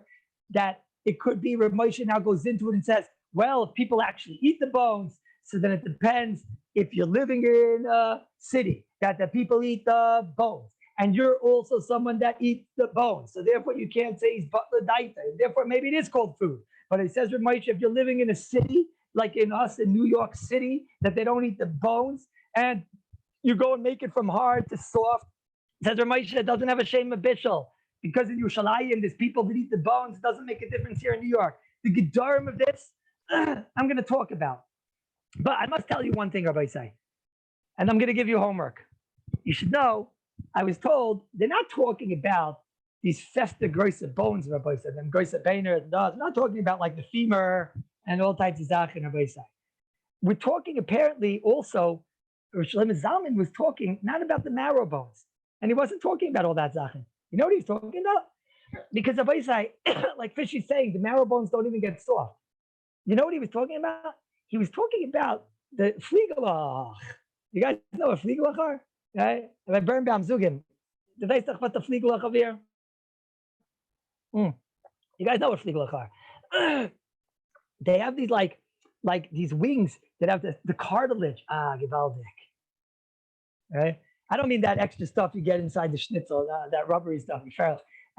that it could be Rabbi Moshe now goes into it and says, well, if people actually eat the bones, so then it depends if you're living in a city, that the people eat the bones. And you're also someone that eats the bones. So therefore, you can't say he's butler daita. Therefore, maybe it is called food. But it says, Rabbi Moshe, if you're living in a city, like in us in New York City, that they don't eat the bones, and you go and make it from hard to soft. It says Rabbi Moshe, it doesn't have a shame of Bishul. Because in Yerushalayim, there's people that eat the bones. It doesn't make a difference here in New York. The Gedarim of this, I'm going to talk about. But I must tell you one thing, Rabbi Say, and I'm going to give you homework. You should know, I was told they're not talking about these festa grosse bones, Rabbi said, and grosse beiner. They're not talking about like the femur and all types of zaken, Rabbi say. We're talking apparently also, Shlomo Zalman was talking not about the marrow bones, and he wasn't talking about all that zaken. You know what he's talking about? Because Rabbi say, like Fishy's saying, the marrow bones don't even get soft. You know what he was talking about? He was talking about the fliegelach. You guys know what fliegelach are? Right? Rabbi Birnbaum Zugin. Did they talk about the fliegelach over here? You guys know what fliegelach are. They have these like these wings that have the cartilage. Gewaldig. Right? I don't mean that extra stuff you get inside the schnitzel, that rubbery stuff.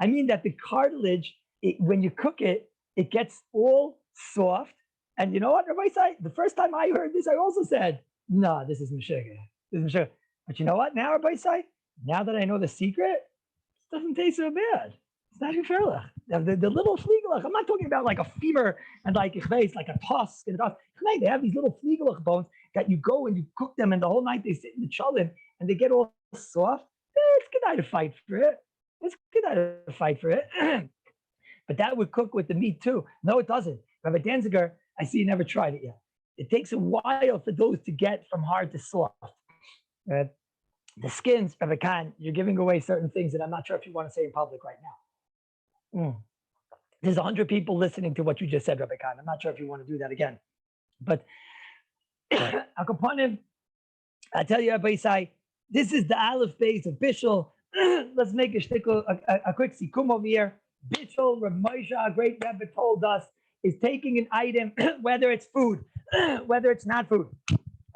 I mean that the cartilage, when you cook it, it gets all soft. And you know what, Rabbi Say? The first time I heard this, I also said, no, this is Meshuggah. This is Meshuggah. But you know what now, Rabbi Say? Now that I know the secret, it doesn't taste so bad. It's not gefährlich. The little fliegelach, I'm not talking about like a femur and like a tusk and a tusk. They have these little fliegelach bones that you go and you cook them, and the whole night they sit in the cholin and they get all soft. It's good to fight for it. It's good to fight for it. But that would cook with the meat too. No, it doesn't. Rabbi Danziger, I see you never tried it yet. It takes a while for those to get from hard to soft. The skins, Rabbi Khan, you're giving away certain things that I'm not sure if you want to say in public right now. There's 100 people listening to what you just said, Rabbi Khan. I'm not sure if you want to do that again. But I tell you, Rabbi Isai, this is the Aleph base of Bishul. Let's make a quick sikum over here. Bishul, Rav Moshe, a great Rebbe, told us, is taking an item, whether it's food, whether it's not food,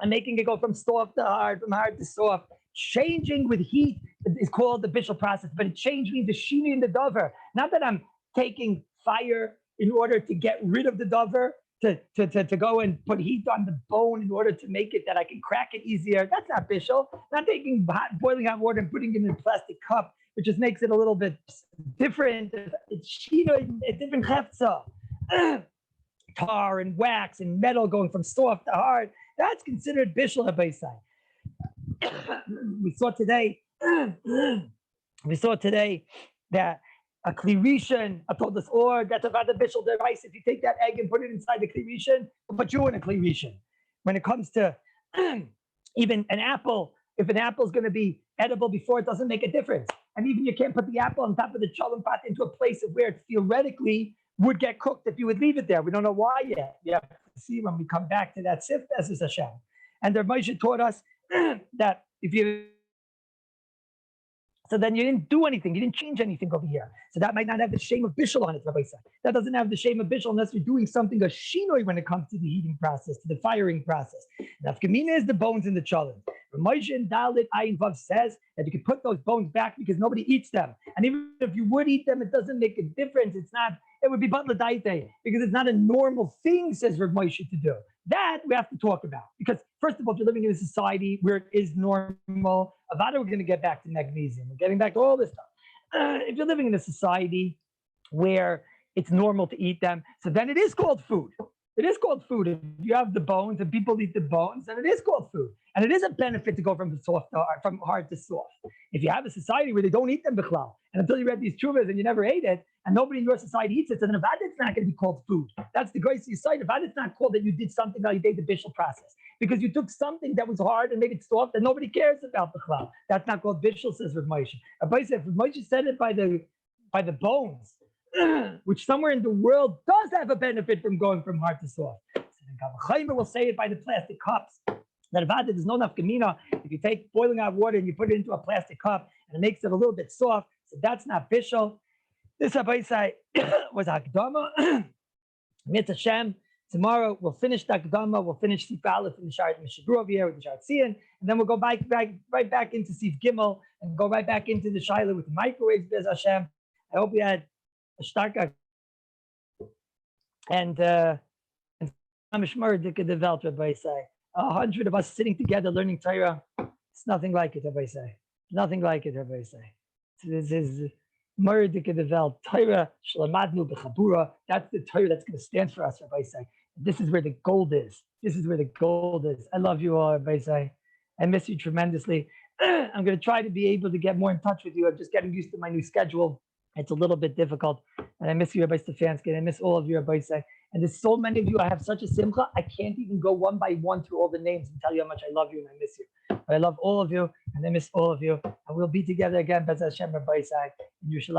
and making it go from soft to hard, from hard to soft. Changing with heat is called the Bishul process, but it changed me the shini and the dover. Not that I'm taking fire in order to get rid of the dover, to go and put heat on the bone in order to make it that I can crack it easier. That's not Bishul. Not taking boiling hot water and putting it in a plastic cup, which just makes it a little bit different. It's shino, a different hefza. Tar and wax and metal going from soft to hard. That's considered Bishul HaBaisai. We saw today that a klirishan, I told us, or that's about the Bishul device. If you take that egg and put it inside the klirishan, we'll put you in a klirishan. When it comes to even an apple, if an apple is going to be edible before, it doesn't make a difference. And even you can't put the apple on top of the cholent pot into a place of where it theoretically would get cooked if you would leave it there. We don't know why yet. You have to see when we come back to that sift, as is Hashem. And the Moshe taught us that if you, so then you didn't do anything, you didn't change anything over here. So that might not have the shame of Bishul on it, Rabbi said. That doesn't have the shame of Bishul unless you're doing something, a shinoi, when it comes to the heating process, to the firing process. Nafkamina is the bones in the cholent. Moshe and Dalit Ayin Vav says that you can put those bones back because nobody eats them. And even if you would eat them, it doesn't make a difference. It's not, it would be butler daite because it's not a normal thing, says Rav Moshe, to do. That we have to talk about. Because first of all, if you're living in a society where it is normal, Avada, we're going to get back to magnesium. We're getting back to all this stuff. If you're living in a society where it's normal to eat them, so then it is called food. It is called food. If you have the bones and people eat the bones, then it is called food. And it is a benefit to go from soft to hard, from hard to soft. If you have a society where they don't eat them bichlal, and until you read these chuvas and you never ate it, and nobody in your society eats it, so then Avada, it's not going to be called food. That's the grace of your side. Avada, it's not called that you did something that you did the Bishul process. Because you took something that was hard and made it soft and nobody cares about bichlal. That's not called Bishul, says Rav Moshe. Rabbi said, if Rav Moshe said it by the bones, which somewhere in the world does have a benefit from going from hard to soft. So then Chaimer will say it by the plastic cups. That about there's no nafkamina. If you take boiling hot water and you put it into a plastic cup and it makes it a little bit soft, so that's not Bishul. This Abaisai was Akdama. Mitzvah Hashem. Tomorrow we'll finish the Akdama, we'll finish Sif Aleph in the Sharet Mishabru over here with the Sharet Sian, and then we'll go right back into Sif Gimel and go right back into the Shaila with the microwaves, Bez Hashem. I hope we had a starka and Amishmur Dika developed, Rabbi say. 100 of us sitting together learning Torah. It's nothing like it, Rabbi say. Nothing like it, Rabbi say. This is Murdika developed Torah, Shalamadnu B'Chabura. That's the Torah that's going to stand for us, Rabbi say. This is where the gold is. This is where the gold is. I love you all, Rabbi say. I miss you tremendously. I'm going to try to be able to get more in touch with you. I'm just getting used to my new schedule. It's a little bit difficult. And I miss you, Rabbi Stefanski. I miss all of you, Rabbi say. And there's so many of you. I have such a simcha. I can't even go one by one through all the names and tell you how much I love you and I miss you. But I love all of you and I miss all of you. And we'll be together again, Bez Hashem, Rabbi Isai, in Yerushalayim.